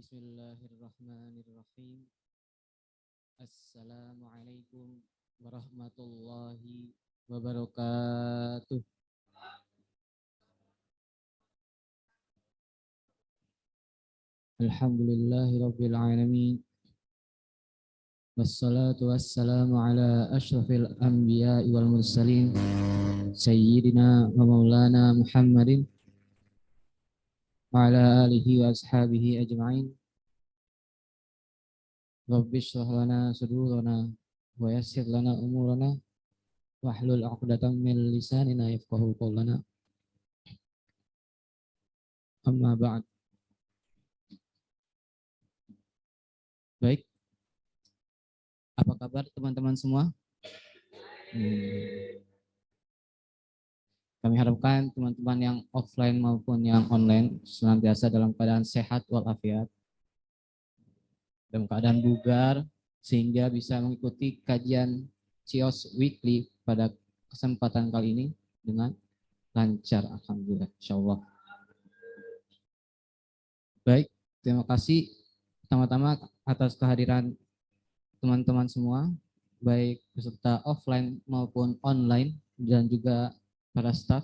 Bismillahirrahmanirrahim. Assalamualaikum warahmatullahi wabarakatuh. Alhamdulillahirabbil alamin. Wassalatu wassalamu ala asyrafil anbiya'i wal mursalin sayyidina wa maulana Muhammadin wa ala alihi wa ashabihi ajma'in. Rabbi shrah lana sudurana wa yassir lana umurana wahlul 'uqdatam min lisanina yafqahu qawlana. Amma ba'd. Baik. Apa kabar teman-teman semua? Kami harapkan teman-teman yang offline maupun yang online senantiasa dalam keadaan sehat walafiat, dalam keadaan bugar, sehingga bisa mengikuti kajian CIOS Weekly pada kesempatan kali ini dengan lancar. Alhamdulillah, insyaallah. Baik, terima kasih pertama-tama atas kehadiran teman-teman semua, baik peserta offline maupun online, dan juga para staf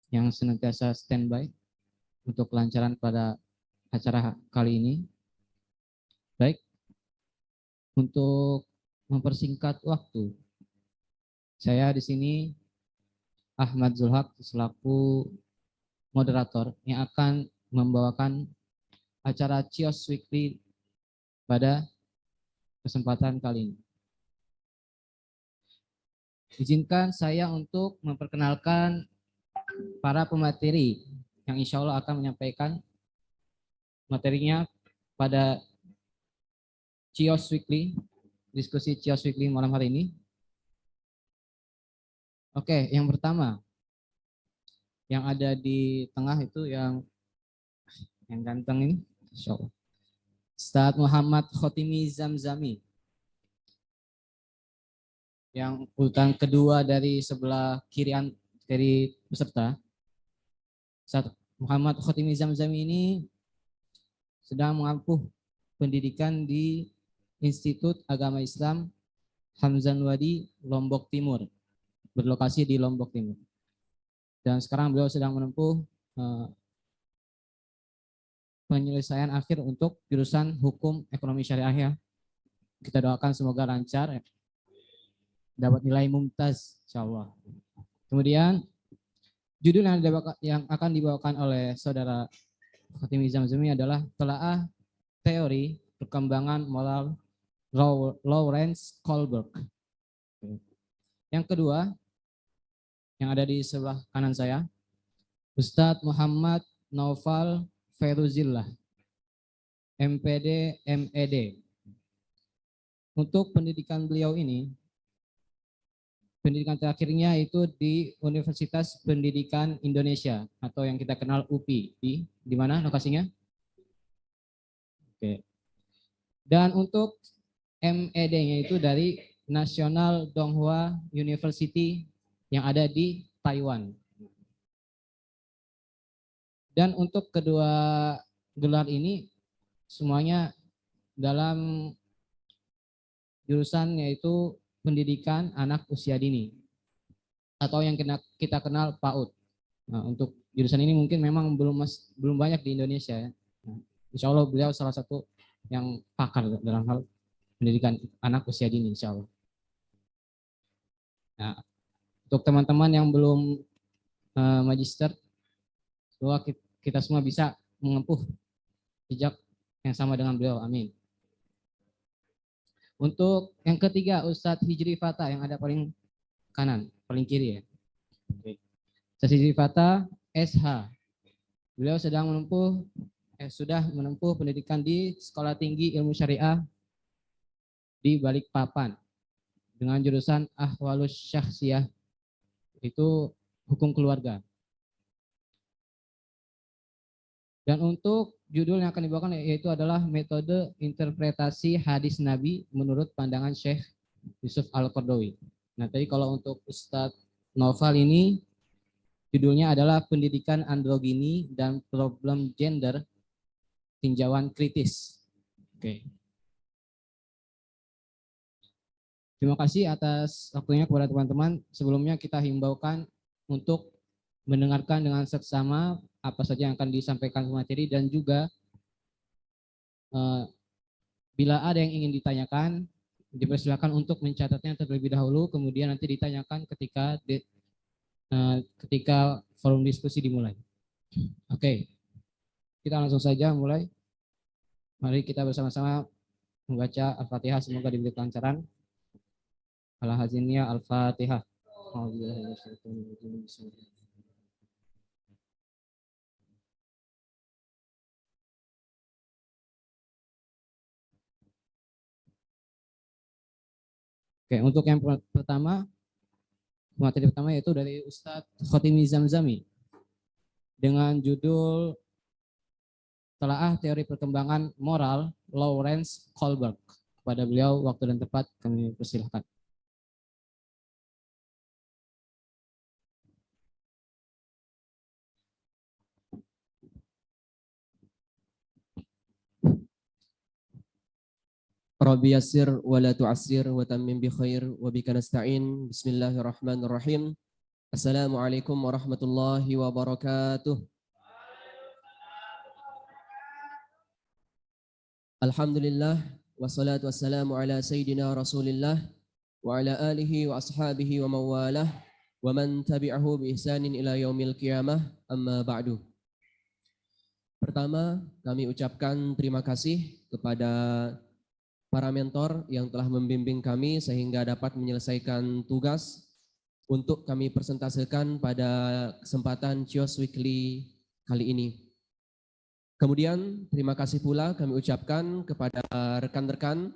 yang senantiasa standby untuk kelancaran pada acara kali ini. Baik, untuk mempersingkat waktu, saya di sini Ahmad Zulhaq selaku moderator yang akan membawakan acara CIOS Weekly pada kesempatan kali ini. Izinkan saya untuk memperkenalkan para pemateri yang insya Allah akan menyampaikan materinya pada CIOS Weekly, diskusi CIOS Weekly malam hari ini. Oke, yang pertama, yang ada di tengah itu yang ganteng ini, insya Allah. Ustadz Muhammad Khotimi Zamzami. Yang urutan kedua dari sebelah kirian dari peserta, Ustadz Muhammad Khotimi Zamzami ini sedang mengampuh pendidikan di Institut Agama Islam Hamzanwadi, Lombok Timur, berlokasi di Lombok Timur. Dan sekarang beliau sedang menempuh penyelesaian akhir untuk jurusan Hukum Ekonomi Syariah. Kita doakan semoga lancar, dapat nilai mumtaz, insyaallah. Kemudian judul yang akan dibawakan oleh saudara Khotimi Zamzami adalah Telaah Teori Perkembangan Moral Lawrence Kohlberg. Yang kedua, yang ada di sebelah kanan saya, Ustadz Muhammad Naufal Feruzillah, MPD, MED. Untuk pendidikan beliau ini, pendidikan terakhirnya itu di Universitas Pendidikan Indonesia atau yang kita kenal UPI. Di mana lokasinya? Oke. Dan untuk MED-nya itu dari National Donghua University yang ada di Taiwan. Dan untuk kedua gelar ini semuanya dalam jurusan yaitu pendidikan anak usia dini atau yang kita kenal PAUD. Nah, untuk jurusan ini mungkin memang belum banyak di Indonesia ya. Nah, insya Allah beliau salah satu yang pakar dalam hal pendidikan anak usia dini, insya Allah. Nah, untuk teman-teman yang belum magister, semoga kita semua bisa menempuh jejak yang sama dengan beliau. Amin. Untuk yang ketiga, Ustadz Hijri Fata yang ada paling kanan, paling kiri ya. Ustadz Hijri Fata, SH. Beliau sudah menempuh pendidikan di Sekolah Tinggi Ilmu Syariah di Balikpapan dengan jurusan Ahwalus Syakhsiyah, itu hukum keluarga. Dan untuk judul yang akan dibawakan yaitu adalah metode interpretasi hadis Nabi menurut pandangan Syekh Yusuf Al-Qardawi. Nah, tadi kalau untuk Ustadz Naufal ini judulnya adalah pendidikan androgini dan problem gender, tinjauan kritis. Oke. Terima kasih atas waktunya kepada teman-teman. Sebelumnya kita himbaukan untuk mendengarkan dengan seksama apa saja yang akan disampaikan materi, dan juga bila ada yang ingin ditanyakan, dipersilakan untuk mencatatnya terlebih dahulu, kemudian nanti ditanyakan ketika forum diskusi dimulai. Oke, kita langsung saja mulai. Mari kita bersama-sama membaca Al-Fatihah, semoga diberi kelancaran. Al-Haziniyah Al-Fatihah. Oke, untuk yang pertama, materi pertama yaitu dari Ustadz Khotimi Zamzami dengan judul Telaah Teori Perkembangan Moral Lawrence Kohlberg. Kepada beliau waktu dan tempat kami persilahkan. Rabbi yassir wa la tu'assir wa tammim bi khair wa bika nasta'in. Bismillahirrahmanirrahim. Assalamualaikum warahmatullahi wabarakatuh. Alhamdulillah wassalatu wassalamu ala sayyidina Rasulillah wa ala alihi wa ashabihi wa mawalah wa man tabi'ahu bi ihsanin ila yaumil qiyamah, amma ba'du. Pertama, kami ucapkan terima kasih kepada para mentor yang telah membimbing kami sehingga dapat menyelesaikan tugas untuk kami presentasikan pada kesempatan CIOS Weekly kali ini. Kemudian terima kasih pula kami ucapkan kepada rekan-rekan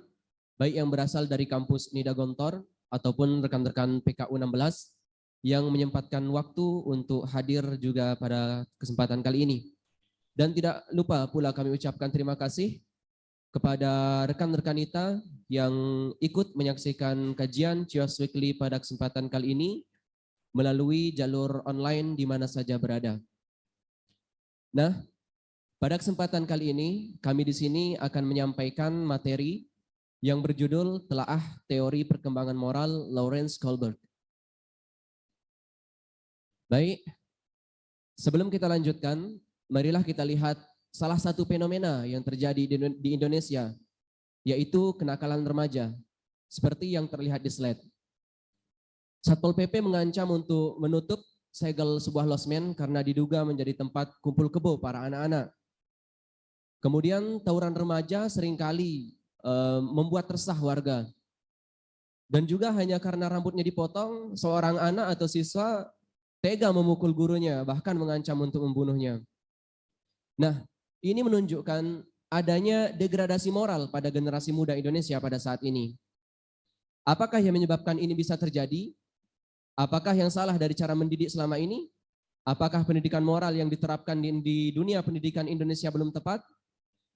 baik yang berasal dari kampus Nida Gontor ataupun rekan-rekan PKU 16 yang menyempatkan waktu untuk hadir juga pada kesempatan kali ini. Dan tidak lupa pula kami ucapkan terima kasih kepada rekan-rekan kita yang ikut menyaksikan kajian CIOS Weekly pada kesempatan kali ini melalui jalur online di mana saja berada. Nah, pada kesempatan kali ini kami di sini akan menyampaikan materi yang berjudul Telaah Teori Perkembangan Moral Lawrence Kohlberg. Baik, sebelum kita lanjutkan, marilah kita lihat salah satu fenomena yang terjadi di Indonesia, yaitu kenakalan remaja, seperti yang terlihat di slide. Satpol PP mengancam untuk menutup segel sebuah losmen karena diduga menjadi tempat kumpul kebo para anak-anak. Kemudian tawuran remaja seringkali membuat resah warga. Dan juga hanya karena rambutnya dipotong, seorang anak atau siswa tega memukul gurunya, bahkan mengancam untuk membunuhnya. Nah, ini menunjukkan adanya degradasi moral pada generasi muda Indonesia pada saat ini. Apakah yang menyebabkan ini bisa terjadi? Apakah yang salah dari cara mendidik selama ini? Apakah pendidikan moral yang diterapkan di dunia pendidikan Indonesia belum tepat?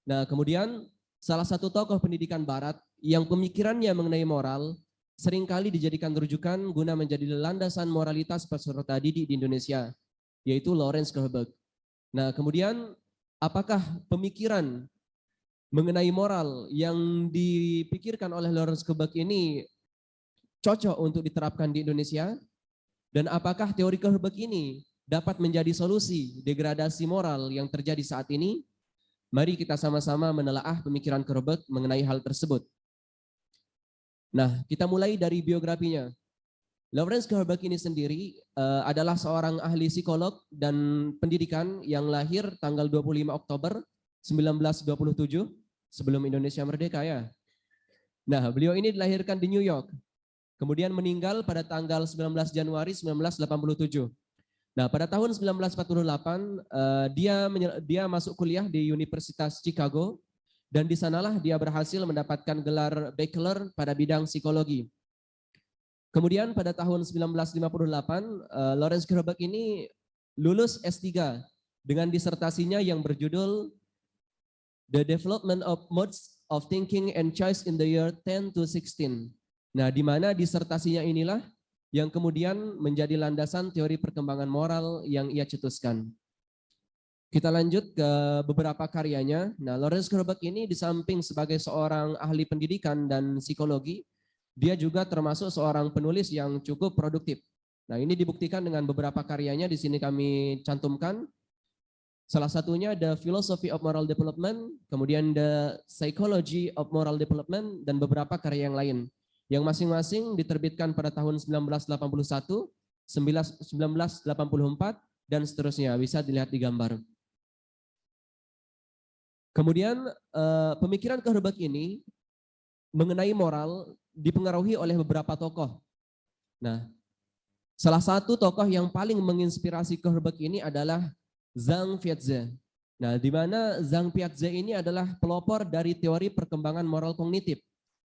Nah, kemudian salah satu tokoh pendidikan barat yang pemikirannya mengenai moral seringkali dijadikan rujukan guna menjadi landasan moralitas peserta didik di Indonesia, yaitu Lawrence Kohlberg. Nah, kemudian apakah pemikiran mengenai moral yang dipikirkan oleh Lawrence Kohlberg ini cocok untuk diterapkan di Indonesia? Dan apakah teori Kohlberg ini dapat menjadi solusi degradasi moral yang terjadi saat ini? Mari kita sama-sama menelaah pemikiran Kohlberg mengenai hal tersebut. Nah, kita mulai dari biografinya. Lawrence Kohlberg ini sendiri adalah seorang ahli psikolog dan pendidikan yang lahir tanggal 25 Oktober 1927 sebelum Indonesia merdeka ya. Nah, beliau ini dilahirkan di New York. Kemudian meninggal pada tanggal 19 Januari 1987. Nah, pada tahun 1948 dia masuk kuliah di Universitas Chicago dan di sanalah dia berhasil mendapatkan gelar bachelor pada bidang psikologi. Kemudian pada tahun 1958, Lawrence Kohlberg ini lulus S3 dengan disertasinya yang berjudul The Development of Modes of Thinking and Choice in the Year 10 to 16. Nah, di mana disertasinya inilah yang kemudian menjadi landasan teori perkembangan moral yang ia cetuskan. Kita lanjut ke beberapa karyanya. Nah, Lawrence Kohlberg ini di samping sebagai seorang ahli pendidikan dan psikologi, dia juga termasuk seorang penulis yang cukup produktif. Nah, ini dibuktikan dengan beberapa karyanya di sini kami cantumkan. Salah satunya The Philosophy of Moral Development, kemudian The Psychology of Moral Development, dan beberapa karya yang lain. Yang masing-masing diterbitkan pada tahun 1981, 1984, dan seterusnya. Bisa dilihat di gambar. Kemudian pemikiran Kohlberg ini mengenai moral dipengaruhi oleh beberapa tokoh. Nah, salah satu tokoh yang paling menginspirasi Kohlberg ini adalah Zhang Piaget. Nah, di mana Zhang Piaget ini adalah pelopor dari teori perkembangan moral kognitif.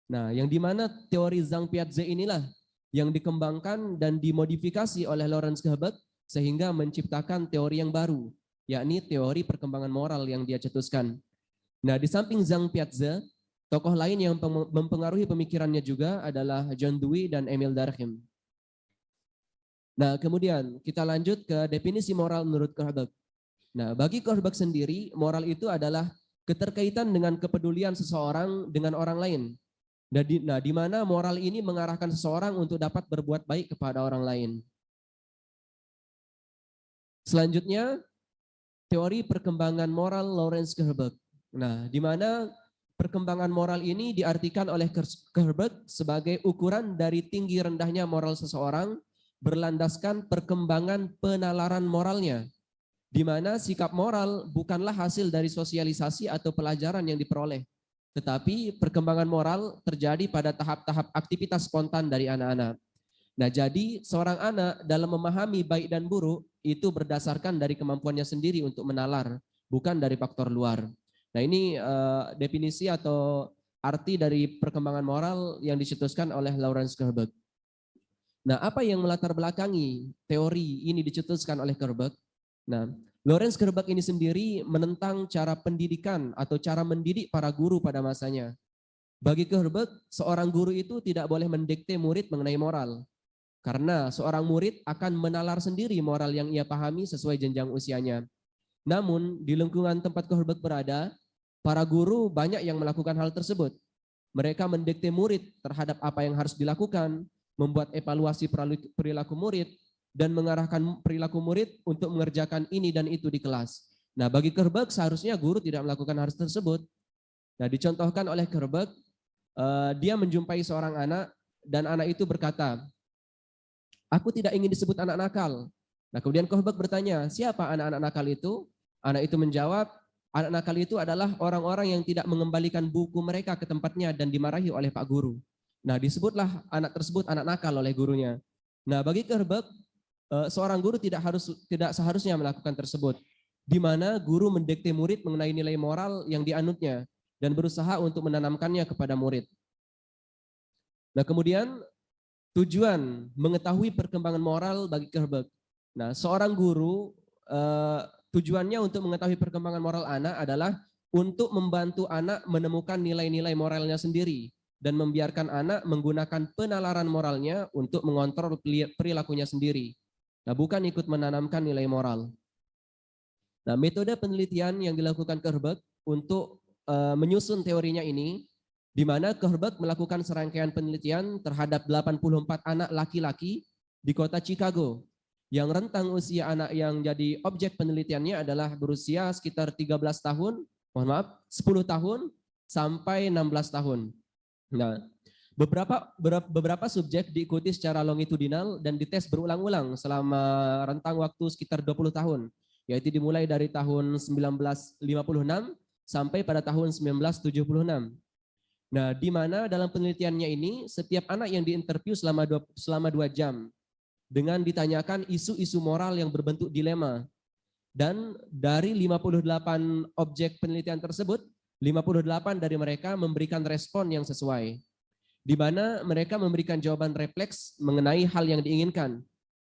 Nah, yang di mana teori Zhang Piaget inilah yang dikembangkan dan dimodifikasi oleh Lawrence Kohlberg sehingga menciptakan teori yang baru, yakni teori perkembangan moral yang dia cetuskan. Nah, di samping Zhang Piaget, tokoh lain yang mempengaruhi pemikirannya juga adalah John Dewey dan Emil Durkheim. Nah, kemudian kita lanjut ke definisi moral menurut Kohlberg. Nah, bagi Kohlberg sendiri, moral itu adalah keterkaitan dengan kepedulian seseorang dengan orang lain. Nah, di mana moral ini mengarahkan seseorang untuk dapat berbuat baik kepada orang lain. Selanjutnya, teori perkembangan moral Lawrence Kohlberg. Nah, di mana perkembangan moral ini diartikan oleh Kohlberg sebagai ukuran dari tinggi rendahnya moral seseorang berlandaskan perkembangan penalaran moralnya, di mana sikap moral bukanlah hasil dari sosialisasi atau pelajaran yang diperoleh, tetapi perkembangan moral terjadi pada tahap-tahap aktivitas spontan dari anak-anak. Nah, jadi seorang anak dalam memahami baik dan buruk itu berdasarkan dari kemampuannya sendiri untuk menalar, bukan dari faktor luar. Nah, ini definisi atau arti dari perkembangan moral yang dicetuskan oleh Lawrence Kohlberg. Nah, apa yang melatar belakangi teori ini dicetuskan oleh Kohlberg? Nah, Lawrence Kohlberg ini sendiri menentang cara pendidikan atau cara mendidik para guru pada masanya. Bagi Kohlberg, seorang guru itu tidak boleh mendikte murid mengenai moral. Karena seorang murid akan menalar sendiri moral yang ia pahami sesuai jenjang usianya. Namun, di lingkungan tempat Kohlberg berada, para guru banyak yang melakukan hal tersebut. Mereka mendikte murid terhadap apa yang harus dilakukan, membuat evaluasi perilaku murid, dan mengarahkan perilaku murid untuk mengerjakan ini dan itu di kelas. Nah, bagi Kohlberg seharusnya guru tidak melakukan hal tersebut. Nah, dicontohkan oleh Kohlberg, dia menjumpai seorang anak dan anak itu berkata, "Aku tidak ingin disebut anak nakal." Nah, kemudian Kohlberg bertanya, "Siapa anak-anak nakal itu?" Anak itu menjawab, "Anak nakal itu adalah orang-orang yang tidak mengembalikan buku mereka ke tempatnya dan dimarahi oleh Pak Guru." Nah, disebutlah anak tersebut anak nakal oleh gurunya. Nah, bagi Kohlberg, seorang guru tidak seharusnya melakukan tersebut, di mana guru mendikte murid mengenai nilai moral yang dianutnya dan berusaha untuk menanamkannya kepada murid. Nah, kemudian tujuan mengetahui perkembangan moral bagi Kohlberg. Nah, seorang guru tujuannya untuk mengetahui perkembangan moral anak adalah untuk membantu anak menemukan nilai-nilai moralnya sendiri dan membiarkan anak menggunakan penalaran moralnya untuk mengontrol perilakunya sendiri. Nah, bukan ikut menanamkan nilai moral. Nah, metode penelitian yang dilakukan Kohlberg untuk menyusun teorinya ini, di mana Kohlberg melakukan serangkaian penelitian terhadap 84 anak laki-laki di kota Chicago, yang rentang usia anak yang jadi objek penelitiannya adalah berusia sekitar 13 tahun, 10 tahun sampai 16 tahun. Nah, beberapa subjek diikuti secara longitudinal dan dites berulang-ulang selama rentang waktu sekitar 20 tahun, yaitu dimulai dari tahun 1956 sampai pada tahun 1976. Nah, di mana dalam penelitiannya ini setiap anak yang diinterview selama 2 jam dengan ditanyakan isu-isu moral yang berbentuk dilema. Dan dari 58 objek penelitian tersebut, 58 dari mereka memberikan respon yang sesuai, di mana mereka memberikan jawaban refleks mengenai hal yang diinginkan.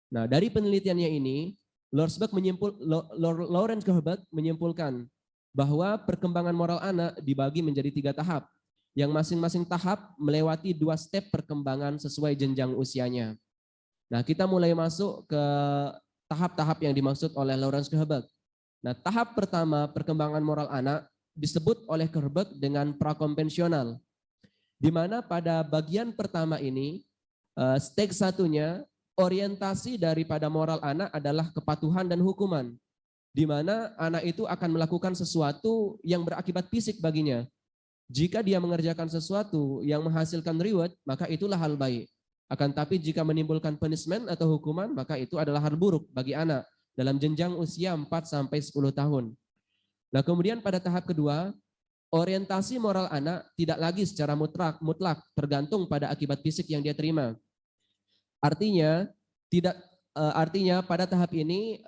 Nah, dari penelitiannya ini, Lawrence Kohlberg menyimpulkan bahwa perkembangan moral anak dibagi menjadi 3 tahap, yang masing-masing tahap melewati 2 step perkembangan sesuai jenjang usianya. Nah, kita mulai masuk ke tahap-tahap yang dimaksud oleh Lawrence Kohlberg. Nah, tahap pertama perkembangan moral anak disebut oleh Kohlberg dengan prakonvensional, di mana pada bagian pertama ini, stake satunya, orientasi daripada moral anak adalah kepatuhan dan hukuman, di mana anak itu akan melakukan sesuatu yang berakibat fisik baginya. Jika dia mengerjakan sesuatu yang menghasilkan reward, maka itulah hal baik. Akan tapi jika menimbulkan punishment atau hukuman, maka itu adalah hal buruk bagi anak dalam jenjang usia 4-10 tahun. Nah, kemudian pada tahap kedua, orientasi moral anak tidak lagi secara mutlak tergantung pada akibat fisik yang dia terima. Artinya pada tahap ini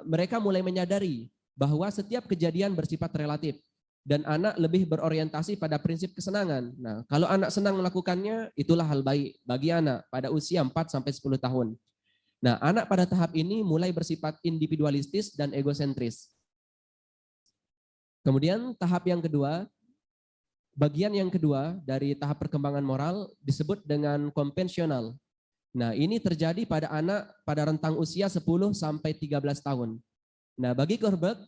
mereka mulai menyadari bahwa setiap kejadian bersifat relatif dan anak lebih berorientasi pada prinsip kesenangan. Nah, kalau anak senang melakukannya, itulah hal baik bagi anak pada usia 4-10 tahun. Nah, anak pada tahap ini mulai bersifat individualistis dan egosentris. Kemudian tahap yang kedua, bagian yang kedua dari tahap perkembangan moral disebut dengan konvensional. Nah, ini terjadi pada anak pada rentang usia 10-13 tahun. Nah, bagi Kohlberg,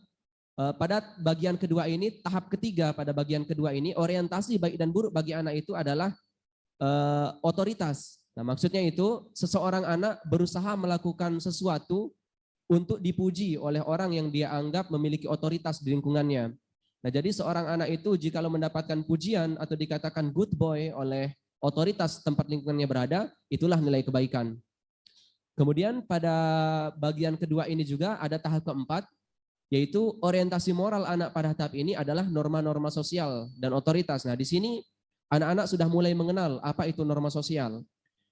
pada bagian kedua ini, tahap ketiga pada bagian kedua ini, orientasi baik dan buruk bagi anak itu adalah otoritas. Nah, maksudnya itu seseorang anak berusaha melakukan sesuatu untuk dipuji oleh orang yang dia anggap memiliki otoritas di lingkungannya. Nah, jadi seorang anak itu jikalau mendapatkan pujian atau dikatakan good boy oleh otoritas tempat lingkungannya berada, itulah nilai kebaikan. Kemudian pada bagian kedua ini juga ada tahap keempat, yaitu orientasi moral anak pada tahap ini adalah norma-norma sosial dan otoritas. Nah, di sini anak-anak sudah mulai mengenal apa itu norma sosial,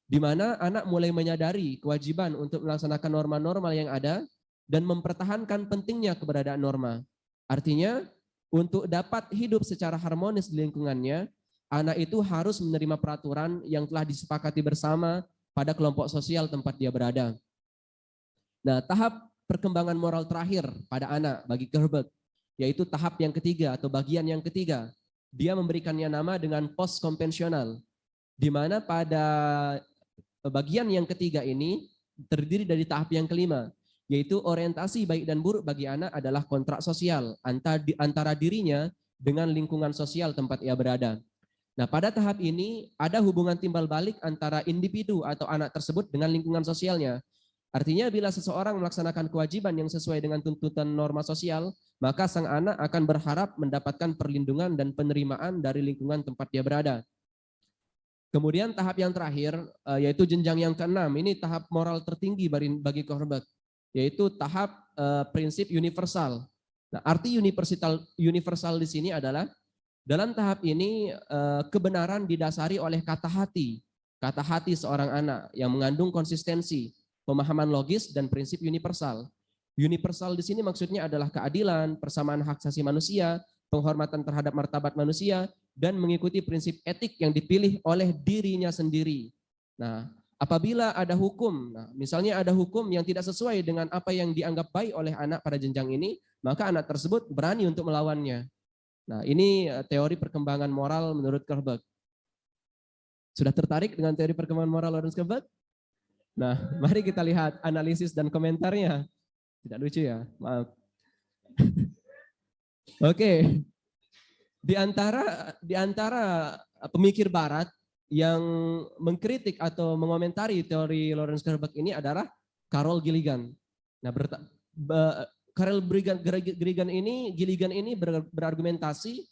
di mana anak mulai menyadari kewajiban untuk melaksanakan norma-norma yang ada dan mempertahankan pentingnya keberadaan norma. Artinya, untuk dapat hidup secara harmonis di lingkungannya, anak itu harus menerima peraturan yang telah disepakati bersama pada kelompok sosial tempat dia berada. Nah, tahap perkembangan moral terakhir pada anak bagi Kohlberg, yaitu tahap yang ketiga atau bagian yang ketiga. Dia memberikannya nama dengan post konvensional, di mana pada bagian yang ketiga ini terdiri dari tahap yang kelima, yaitu orientasi baik dan buruk bagi anak adalah kontrak sosial antara dirinya dengan lingkungan sosial tempat ia berada. Nah, pada tahap ini ada hubungan timbal balik antara individu atau anak tersebut dengan lingkungan sosialnya. Artinya bila seseorang melaksanakan kewajiban yang sesuai dengan tuntutan norma sosial, maka sang anak akan berharap mendapatkan perlindungan dan penerimaan dari lingkungan tempat dia berada. Kemudian tahap yang terakhir, yaitu jenjang yang keenam, ini tahap moral tertinggi bagi Kohlberg, yaitu tahap prinsip universal. Nah, arti universal di sini adalah dalam tahap ini kebenaran didasari oleh kata hati seorang anak yang mengandung konsistensi, pemahaman logis dan prinsip universal. Universal di sini maksudnya adalah keadilan, persamaan hak asasi manusia, penghormatan terhadap martabat manusia, dan mengikuti prinsip etik yang dipilih oleh dirinya sendiri. Nah, apabila ada hukum, misalnya ada hukum yang tidak sesuai dengan apa yang dianggap baik oleh anak pada jenjang ini, maka anak tersebut berani untuk melawannya. Nah, ini teori perkembangan moral menurut Kohlberg. Sudah tertarik dengan teori perkembangan moral Lawrence Kohlberg? Nah, mari kita lihat analisis dan komentarnya. Tidak lucu ya, maaf. Oke. Di antara pemikir barat yang mengkritik atau mengomentari teori Lawrence Kohlberg ini adalah Carol Gilligan. Nah, Carol Gilligan ini berargumentasi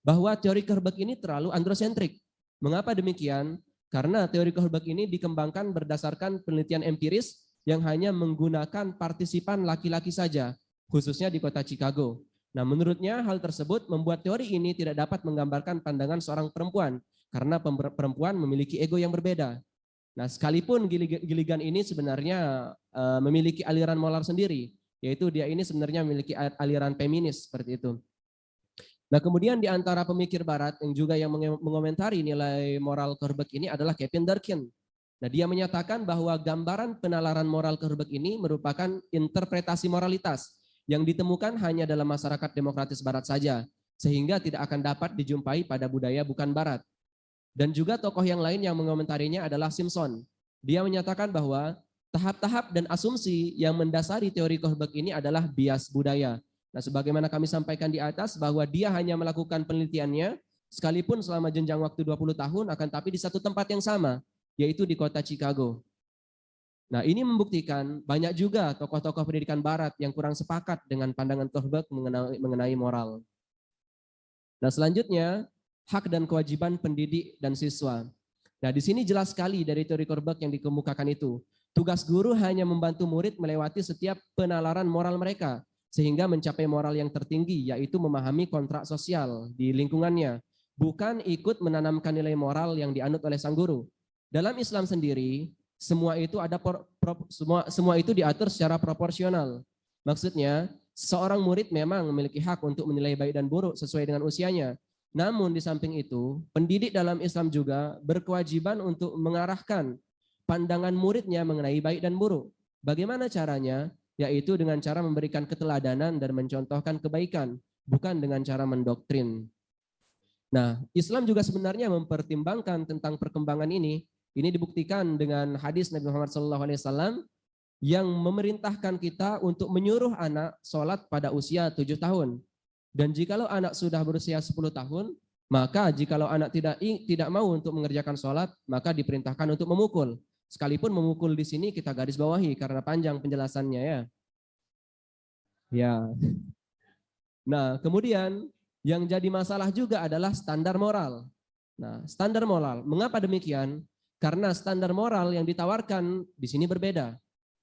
bahwa teori Kohlberg ini terlalu androsentrik. Mengapa demikian? Karena teori Kohlberg ini dikembangkan berdasarkan penelitian empiris yang hanya menggunakan partisipan laki-laki saja, khususnya di kota Chicago. Nah, menurutnya hal tersebut membuat teori ini tidak dapat menggambarkan pandangan seorang perempuan, karena perempuan memiliki ego yang berbeda. Nah, sekalipun Gilligan ini sebenarnya memiliki aliran moral sendiri, yaitu dia ini sebenarnya memiliki aliran feminis seperti itu. Nah, kemudian di antara pemikir barat yang juga yang mengomentari nilai moral Kohlberg ini adalah Kevin Durkheim. Nah, dia menyatakan bahwa gambaran penalaran moral Kohlberg ini merupakan interpretasi moralitas yang ditemukan hanya dalam masyarakat demokratis barat saja, sehingga tidak akan dapat dijumpai pada budaya bukan barat. Dan juga tokoh yang lain yang mengomentarinya adalah Simpson. Dia menyatakan bahwa tahap-tahap dan asumsi yang mendasari teori Kohlberg ini adalah bias budaya, Nah, sebagaimana kami sampaikan di atas bahwa dia hanya melakukan penelitiannya sekalipun selama jenjang waktu 20 tahun, akan tapi di satu tempat yang sama, yaitu di kota Chicago. Nah, ini membuktikan banyak juga tokoh-tokoh pendidikan barat yang kurang sepakat dengan pandangan Kohlberg mengenai moral. Nah, selanjutnya, hak dan kewajiban pendidik dan siswa. Nah, di sini jelas sekali dari teori Kohlberg yang dikemukakan itu. Tugas guru hanya membantu murid melewati setiap penalaran moral mereka, sehingga mencapai moral yang tertinggi, yaitu memahami kontrak sosial di lingkungannya, bukan ikut menanamkan nilai moral yang dianut oleh sang guru. Dalam Islam sendiri, semua itu diatur secara proporsional. Maksudnya, seorang murid memang memiliki hak untuk menilai baik dan buruk sesuai dengan usianya. Namun di samping itu, pendidik dalam Islam juga berkewajiban untuk mengarahkan pandangan muridnya mengenai baik dan buruk. Bagaimana caranya? Yaitu dengan cara memberikan keteladanan dan mencontohkan kebaikan, bukan dengan cara mendoktrin. Nah, Islam juga sebenarnya mempertimbangkan tentang perkembangan ini. Ini dibuktikan dengan hadis Nabi Muhammad SAW yang memerintahkan kita untuk menyuruh anak sholat pada usia 7 tahun. Dan jikalau anak sudah berusia 10 tahun, maka jikalau anak tidak mau untuk mengerjakan sholat, maka diperintahkan untuk memukul. Sekalipun memukul di sini kita garis bawahi karena panjang penjelasannya ya. Ya. Nah, kemudian yang jadi masalah juga adalah standar moral. Nah, standar moral. Mengapa demikian? Karena standar moral yang ditawarkan di sini berbeda.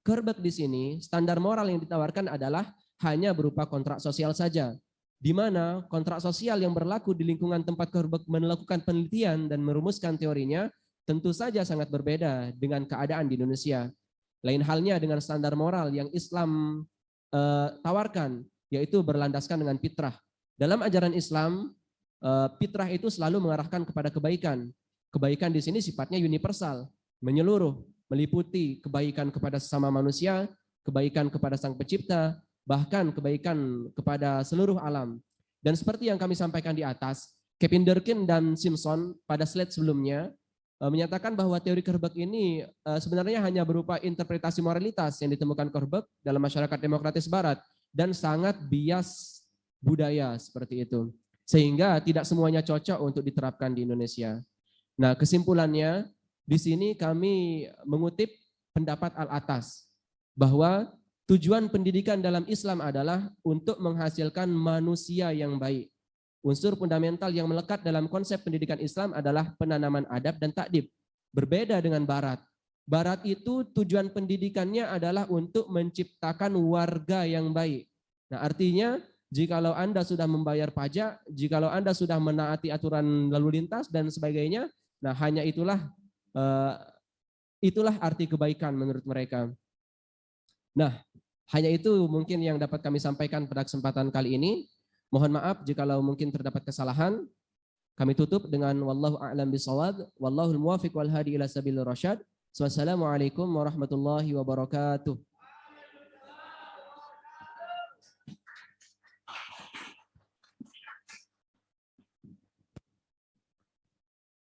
Kohlberg di sini, standar moral yang ditawarkan adalah hanya berupa kontrak sosial saja. Di mana kontrak sosial yang berlaku di lingkungan tempat Kohlberg melakukan penelitian dan merumuskan teorinya tentu saja sangat berbeda dengan keadaan di Indonesia. Lain halnya dengan standar moral yang Islam tawarkan, yaitu berlandaskan dengan fitrah. Dalam ajaran Islam, fitrah itu selalu mengarahkan kepada kebaikan. Kebaikan di sini sifatnya universal, menyeluruh, meliputi kebaikan kepada sesama manusia, kebaikan kepada Sang Pencipta, bahkan kebaikan kepada seluruh alam. Dan seperti yang kami sampaikan di atas, Kevin Durkin dan Simpson pada slide sebelumnya menyatakan bahwa teori Kohlberg ini sebenarnya hanya berupa interpretasi moralitas yang ditemukan Kohlberg dalam masyarakat demokratis barat dan sangat bias budaya seperti itu. Sehingga tidak semuanya cocok untuk diterapkan di Indonesia. Nah, kesimpulannya di sini kami mengutip pendapat Al-Atas bahwa tujuan pendidikan dalam Islam adalah untuk menghasilkan manusia yang baik. Unsur fundamental yang melekat dalam konsep pendidikan Islam adalah penanaman adab dan takdib. Berbeda dengan Barat. Barat itu tujuan pendidikannya adalah untuk menciptakan warga yang baik. Nah, artinya jikalau Anda sudah membayar pajak, jikalau Anda sudah menaati aturan lalu lintas dan sebagainya, nah hanya itulah arti kebaikan menurut mereka. Nah, hanya itu mungkin yang dapat kami sampaikan pada kesempatan kali ini. Mohon maaf jikalau mungkin terdapat kesalahan. Kami tutup dengan wallahu a'lam bishawab, wallahul muwaffiq wal hadi ila sabilir rasyad. Wassalamualaikum warahmatullahi wabarakatuh.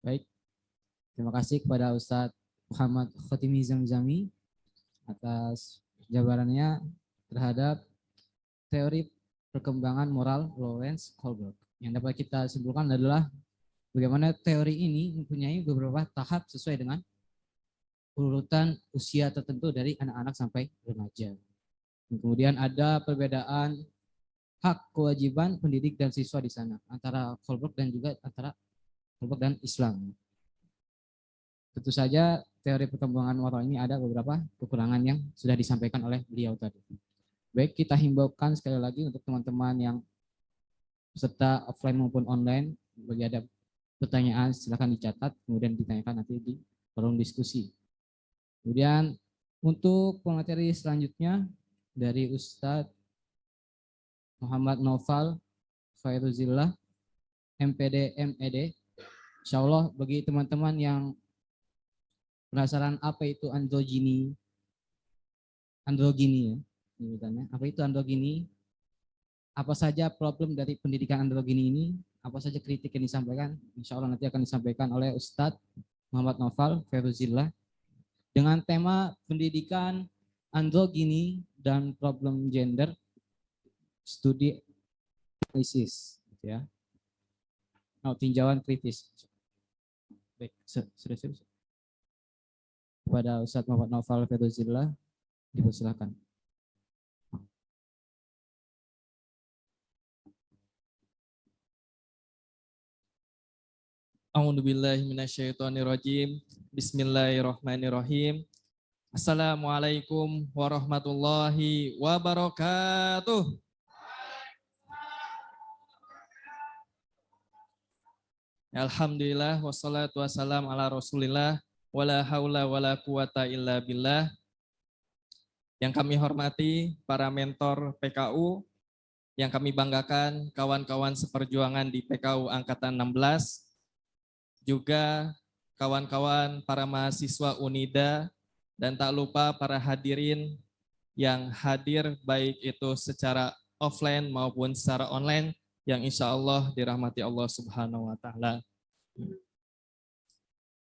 Baik, terima kasih kepada Ustadz Muhammad Khotimi Zamzami atas jabarannya terhadap teori perkembangan moral Lawrence Kohlberg. Yang dapat kita simpulkan adalah bagaimana teori ini mempunyai beberapa tahap sesuai dengan urutan usia tertentu dari anak-anak sampai remaja. Dan kemudian ada perbedaan hak kewajiban pendidik dan siswa di sana antara Kohlberg dan juga antara Kohlberg dan Islam. Tentu saja teori perkembangan moral ini ada beberapa kekurangan yang sudah disampaikan oleh beliau tadi. Baik, kita himbaukan sekali lagi untuk teman-teman yang peserta offline maupun online, bagi ada pertanyaan silakan dicatat, kemudian ditanyakan nanti di forum diskusi. Kemudian untuk pemateri selanjutnya dari Ustadz Muhammad Noval Fairuzillah, MPD MED. Insya Allah bagi teman-teman yang penasaran apa itu androgini ya, apa itu androgini, apa saja problem dari pendidikan androgini ini, apa saja kritik yang disampaikan, insya Allah nanti akan disampaikan oleh Ustadz Muhammad Noval Fairuzillah dengan tema pendidikan androgini dan problem gender studi analisis, ya. Tinjauan kritis. Baik, sudah. Kepada Ustadz Muhammad Naufal Fedozillah, dipersilakan. A'udzubillahi minasyaitonirrajim. Bismillahirrahmanirrahim. Assalamualaikum warahmatullahi wabarakatuh. Alhamdulillah wassalatu wassalam ala Rasulillah wala haula wala quwata illa billah. Yang kami hormati para mentor PKU, yang kami banggakan kawan-kawan seperjuangan di PKU angkatan 16, juga kawan-kawan para mahasiswa UNIDA, dan tak lupa para hadirin yang hadir baik itu secara offline maupun secara online yang insya Allah dirahmati Allah Subhanahu wa Ta'ala.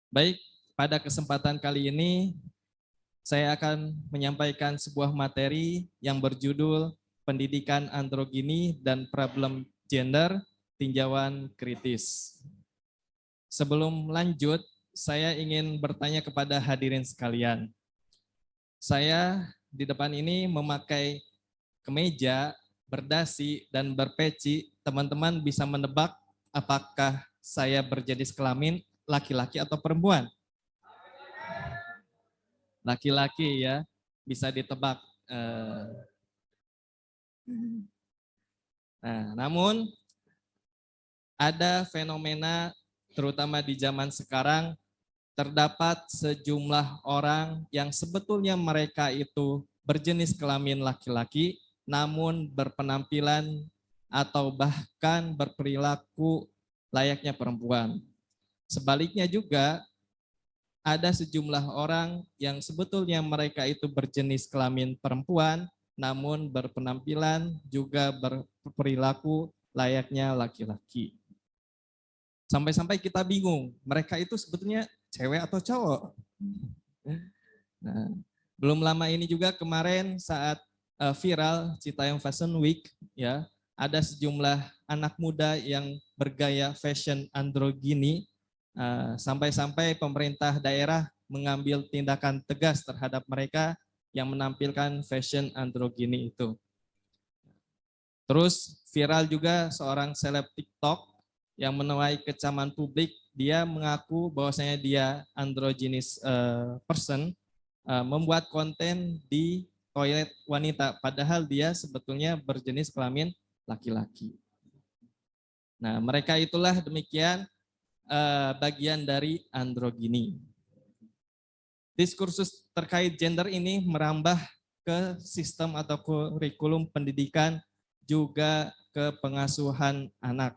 Baik, pada kesempatan kali ini saya akan menyampaikan sebuah materi yang berjudul Pendidikan Androgini dan Problem Gender, Tinjauan Kritis. Sebelum lanjut, saya ingin bertanya kepada hadirin sekalian. Saya di depan ini memakai kemeja, berdasi, dan berpeci. Teman-teman bisa menebak apakah saya berjenis kelamin laki-laki atau perempuan? Laki-laki ya, bisa ditebak. Nah, namun ada fenomena terutama di zaman sekarang, terdapat sejumlah orang yang sebetulnya mereka itu berjenis kelamin laki-laki, namun berpenampilan atau bahkan berperilaku layaknya perempuan. Sebaliknya juga, ada sejumlah orang yang sebetulnya mereka itu berjenis kelamin perempuan, namun berpenampilan juga berperilaku layaknya laki-laki. Sampai-sampai kita bingung, mereka itu sebetulnya cewek atau cowok? Nah, belum lama ini juga kemarin saat viral Citayam Fashion Week, ya, ada sejumlah anak muda yang bergaya fashion androgini, sampai-sampai pemerintah daerah mengambil tindakan tegas terhadap mereka yang menampilkan fashion androgini itu. Terus viral juga seorang seleb TikTok yang menuai kecaman publik. Dia mengaku bahwasanya dia androgynous person, membuat konten di toilet wanita, padahal dia sebetulnya berjenis kelamin laki-laki. Nah, mereka itulah demikian bagian dari androgini. Diskursus terkait gender ini merambah ke sistem atau kurikulum pendidikan, juga ke pengasuhan anak.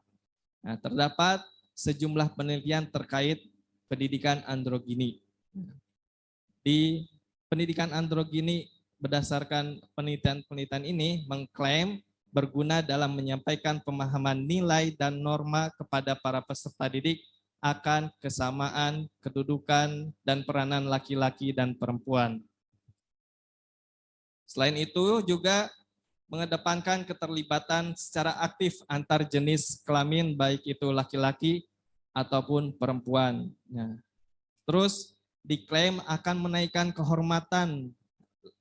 Nah, terdapat sejumlah penelitian terkait pendidikan androgini. Di pendidikan androgini, berdasarkan penelitian-penelitian ini mengklaim berguna dalam menyampaikan pemahaman nilai dan norma kepada para peserta didik akan kesamaan, kedudukan, dan peranan laki-laki dan perempuan. Selain itu juga mengedepankan keterlibatan secara aktif antar jenis kelamin, baik itu laki-laki ataupun perempuan. Nah, terus diklaim akan menaikkan kehormatan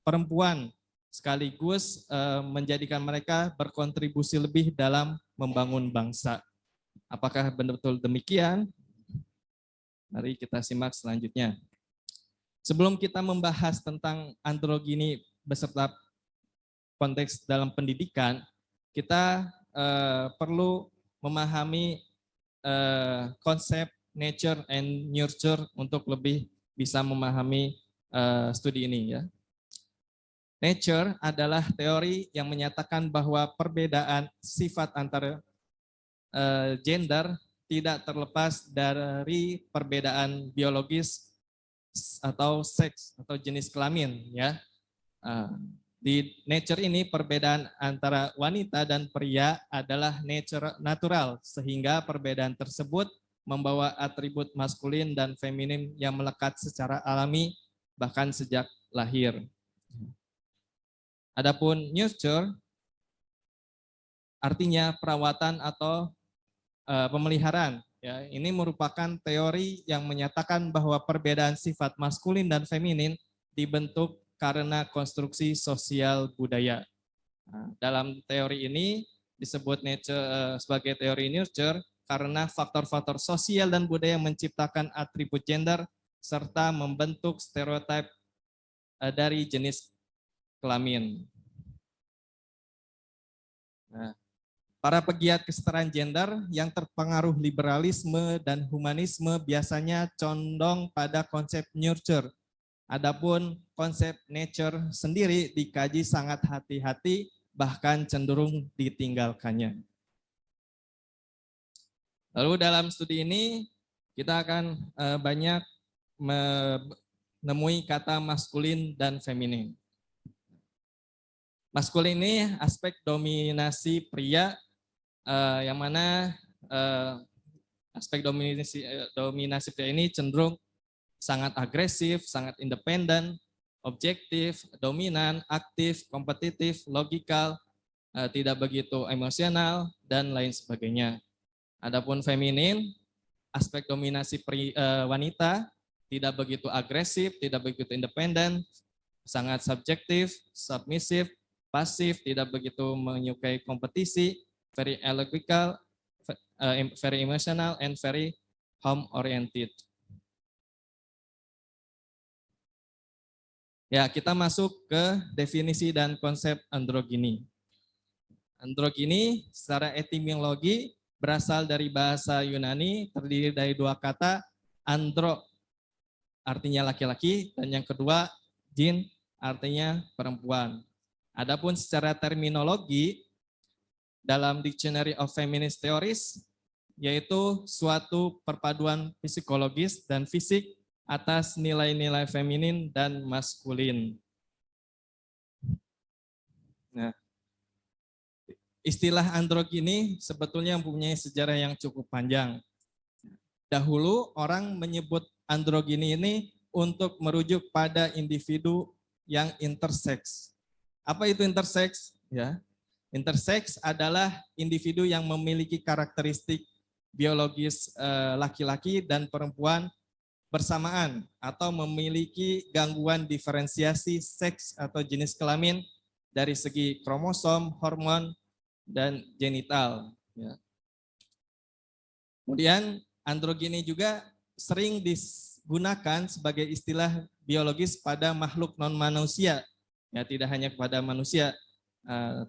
perempuan, sekaligus menjadikan mereka berkontribusi lebih dalam membangun bangsa. Apakah benar-betul demikian? Mari kita simak selanjutnya. Sebelum kita membahas tentang androgini beserta konteks dalam pendidikan, kita perlu memahami konsep nature and nurture untuk lebih bisa memahami studi ini, ya. Nature adalah teori yang menyatakan bahwa perbedaan sifat antara gender tidak terlepas dari perbedaan biologis atau seks atau jenis kelamin, ya. Di nature ini perbedaan antara wanita dan pria adalah natural, sehingga perbedaan tersebut membawa atribut maskulin dan feminin yang melekat secara alami bahkan sejak lahir. Adapun nurture artinya perawatan atau pemeliharaan. Ya, ini merupakan teori yang menyatakan bahwa perbedaan sifat maskulin dan feminin dibentuk karena konstruksi sosial budaya. Nah, dalam teori ini disebut sebagai teori nurture karena faktor-faktor sosial dan budaya menciptakan atribut gender serta membentuk stereotip dari jenis kelamin. Nah, para pegiat kesetaraan gender yang terpengaruh liberalisme dan humanisme biasanya condong pada konsep nurture. Adapun konsep nature sendiri dikaji sangat hati-hati, bahkan cenderung ditinggalkannya. Lalu dalam studi ini kita akan banyak menemui kata maskulin dan feminin. Maskulin ini aspek dominasi pria, yang mana aspek dominasi pria ini cenderung sangat agresif, sangat independen, objektif, dominan, aktif, kompetitif, logikal, tidak begitu emosional, dan lain sebagainya. Adapun feminin, aspek dominasi wanita, tidak begitu agresif, tidak begitu independen, sangat subjektif, submisif, pasif, tidak begitu menyukai kompetisi, very logical, very emotional, and very home oriented. Ya, kita masuk ke definisi dan konsep androgini. Androgini secara etimologi berasal dari bahasa Yunani, terdiri dari dua kata, andro artinya laki-laki, dan yang kedua jin artinya perempuan. Adapun secara terminologi dalam Dictionary of Feminist Theories, yaitu suatu perpaduan psikologis dan fisik atas nilai-nilai feminin dan maskulin. Nah, istilah androgini sebetulnya mempunyai sejarah yang cukup panjang. Dahulu orang menyebut androgini ini untuk merujuk pada individu yang intersex. Apa itu intersex? Ya, intersex adalah individu yang memiliki karakteristik biologis laki-laki dan perempuan bersamaan atau memiliki gangguan diferensiasi seks atau jenis kelamin dari segi kromosom, hormon, dan genital. Ya. Kemudian androgini juga sering digunakan sebagai istilah biologis pada makhluk non-manusia. Ya, tidak hanya kepada manusia,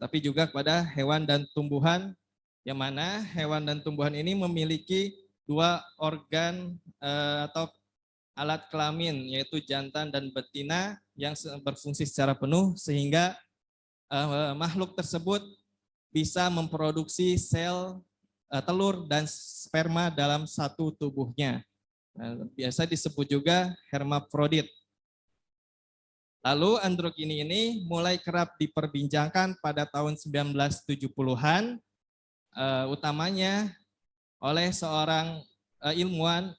tapi juga kepada hewan dan tumbuhan, yang mana hewan dan tumbuhan ini memiliki dua organ atau alat kelamin, yaitu jantan dan betina yang berfungsi secara penuh, sehingga makhluk tersebut bisa memproduksi sel telur dan sperma dalam satu tubuhnya. Biasa disebut juga hermafrodit. Lalu androgini ini mulai kerap diperbincangkan pada tahun 1970-an, utamanya oleh seorang ilmuwan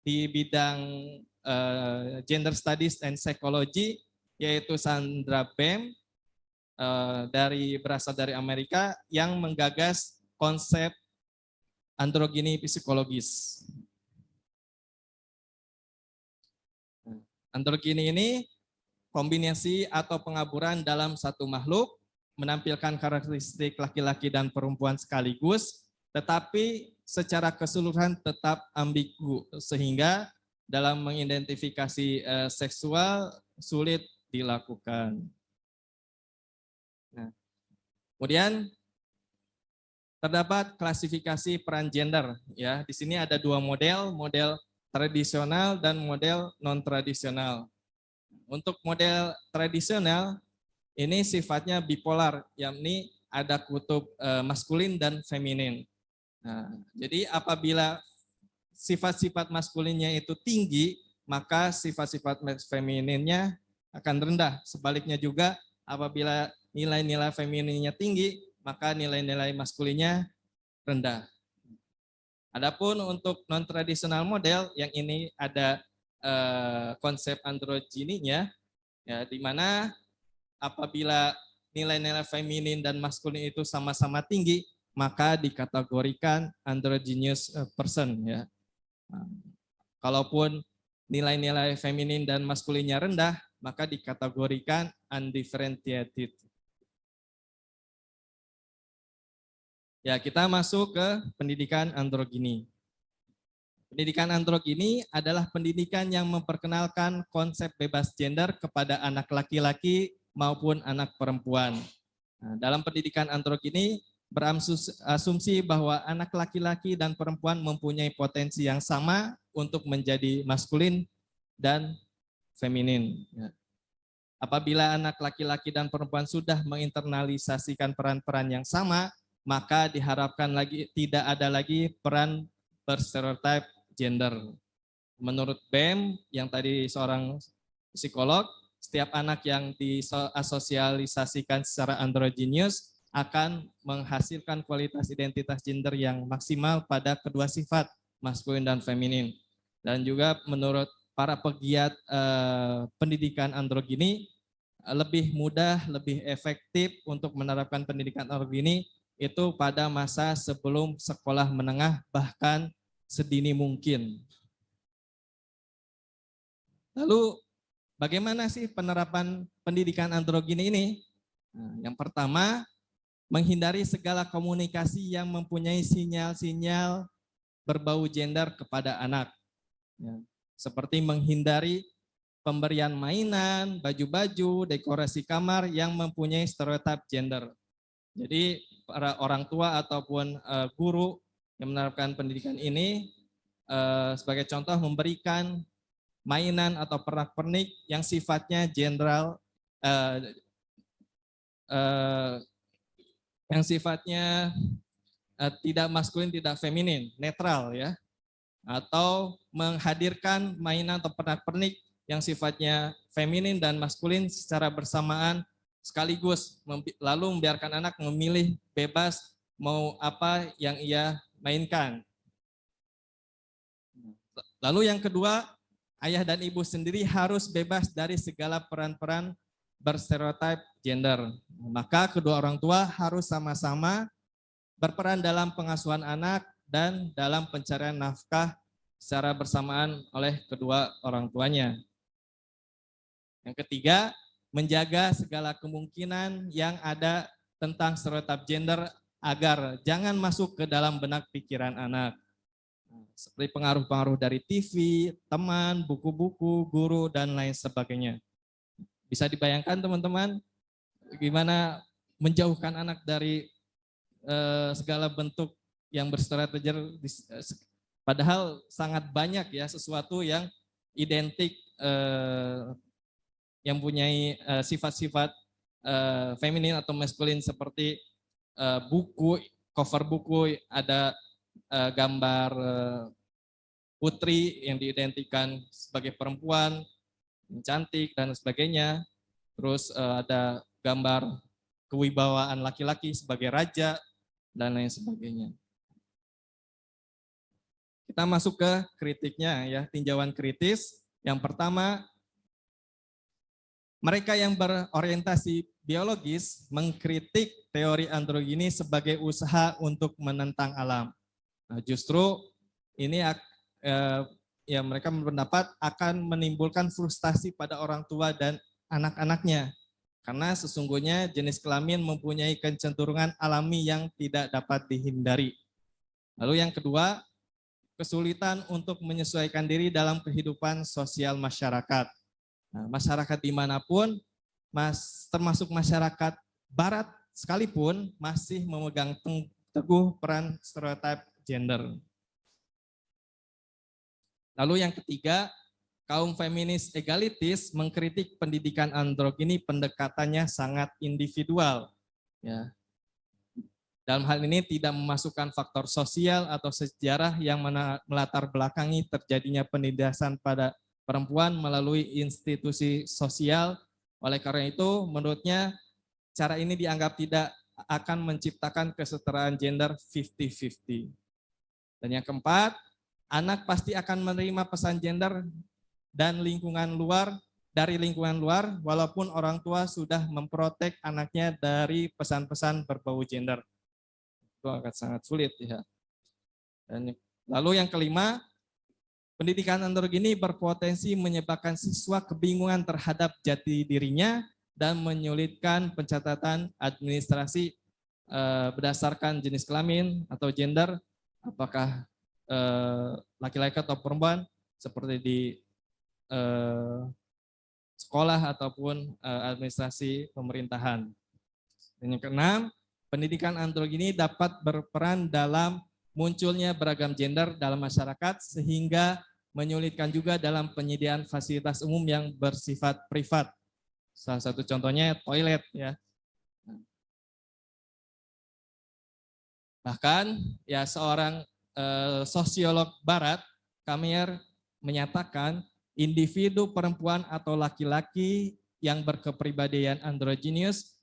di bidang gender studies and psychology, yaitu Sandra Bem, berasal dari Amerika, yang menggagas konsep androgini psikologis. Androgini ini kombinasi atau pengaburan dalam satu makhluk, menampilkan karakteristik laki-laki dan perempuan sekaligus, tetapi secara keseluruhan tetap ambigu, sehingga dalam mengidentifikasi seksual sulit dilakukan. Nah, kemudian terdapat klasifikasi peran gender. Ya, di sini ada dua model, model tradisional dan model non-tradisional. Untuk model tradisional ini sifatnya bipolar, yakni ada kutub maskulin dan feminin. Nah, jadi apabila sifat-sifat maskulinnya itu tinggi, maka sifat-sifat femininnya akan rendah. Sebaliknya juga apabila nilai-nilai femininnya tinggi, maka nilai-nilai maskulinnya rendah. Adapun untuk non-tradisional model, yang ini ada konsep androgininya, ya, di mana apabila nilai-nilai feminin dan maskulin itu sama-sama tinggi, maka dikategorikan androgynous person ya. Kalaupun nilai-nilai feminin dan maskulinnya rendah, maka dikategorikan undifferentiated. Ya, kita masuk ke pendidikan androgini. Pendidikan androgini adalah pendidikan yang memperkenalkan konsep bebas gender kepada anak laki-laki maupun anak perempuan. Nah, dalam pendidikan androgini berasumsi bahwa anak laki-laki dan perempuan mempunyai potensi yang sama untuk menjadi maskulin dan feminin. Apabila anak laki-laki dan perempuan sudah menginternalisasikan peran-peran yang sama, maka diharapkan tidak ada lagi peran berstereotip gender. Menurut BEM yang tadi seorang psikolog, setiap anak yang disosialisasikan secara androgynous akan menghasilkan kualitas identitas gender yang maksimal pada kedua sifat, maskulin dan feminin. Dan juga menurut para pegiat pendidikan androgini, lebih mudah, lebih efektif untuk menerapkan pendidikan androgini itu pada masa sebelum sekolah menengah, bahkan sedini mungkin. Lalu bagaimana sih penerapan pendidikan androgini ini? Nah, yang pertama, menghindari segala komunikasi yang mempunyai sinyal-sinyal berbau gender kepada anak. Ya, seperti menghindari pemberian mainan, baju-baju, dekorasi kamar yang mempunyai stereotip gender. Jadi para orang tua ataupun guru yang menerapkan pendidikan ini sebagai contoh memberikan mainan atau pernak-pernik yang sifatnya general, yang sifatnya tidak maskulin, tidak feminin, netral ya. Atau menghadirkan mainan atau pernak-pernik yang sifatnya feminin dan maskulin secara bersamaan sekaligus, lalu membiarkan anak memilih bebas mau apa yang ia mainkan. Lalu yang kedua, ayah dan ibu sendiri harus bebas dari segala peran-peran berstereotip gender. Maka kedua orang tua harus sama-sama berperan dalam pengasuhan anak dan dalam pencarian nafkah secara bersamaan oleh kedua orang tuanya. Yang ketiga, menjaga segala kemungkinan yang ada tentang stereotip gender agar jangan masuk ke dalam benak pikiran anak. Seperti pengaruh-pengaruh dari TV, teman, buku-buku, guru, dan lain sebagainya. Bisa dibayangkan teman-teman, gimana menjauhkan anak dari segala bentuk yang berstereotip gender, padahal sangat banyak ya sesuatu yang identik yang mempunyai sifat-sifat feminin atau maskulin seperti buku, cover buku ada gambar putri yang diidentikan sebagai perempuan, cantik dan sebagainya. Terus ada gambar kewibawaan laki-laki sebagai raja dan lain sebagainya. Kita masuk ke kritiknya ya, tinjauan kritis. Yang pertama, mereka yang berorientasi biologis mengkritik teori androgini sebagai usaha untuk menentang alam. Nah, justru ini ya mereka berpendapat akan menimbulkan frustasi pada orang tua dan anak-anaknya. Karena sesungguhnya jenis kelamin mempunyai kecenderungan alami yang tidak dapat dihindari. Lalu yang kedua, kesulitan untuk menyesuaikan diri dalam kehidupan sosial masyarakat. Nah, masyarakat dimanapun, termasuk masyarakat barat sekalipun, masih memegang teguh peran stereotip gender. Lalu yang ketiga, kaum feminis egalitis mengkritik pendidikan androgini pendekatannya sangat individual. Ya. Dalam hal ini tidak memasukkan faktor sosial atau sejarah yang melatar belakangi terjadinya penindasan pada perempuan melalui institusi sosial. Oleh karena itu, menurutnya cara ini dianggap tidak akan menciptakan kesetaraan gender 50-50. Dan yang keempat, anak pasti akan menerima pesan gender dan lingkungan luar dari lingkungan luar, walaupun orang tua sudah memprotek anaknya dari pesan-pesan berbau gender. Itu akan sangat sulit ya. Dan lalu yang kelima, pendidikan androgini berpotensi menyebabkan siswa kebingungan terhadap jati dirinya dan menyulitkan pencatatan administrasi berdasarkan jenis kelamin atau gender, apakah laki-laki atau perempuan, seperti di sekolah ataupun administrasi pemerintahan. Dan yang keenam, pendidikan androgini dapat berperan dalam munculnya beragam gender dalam masyarakat sehingga menyulitkan juga dalam penyediaan fasilitas umum yang bersifat privat. Salah satu contohnya toilet ya. Bahkan ya seorang sosiolog barat, Kamer, menyatakan individu perempuan atau laki-laki yang berkepribadian androgynous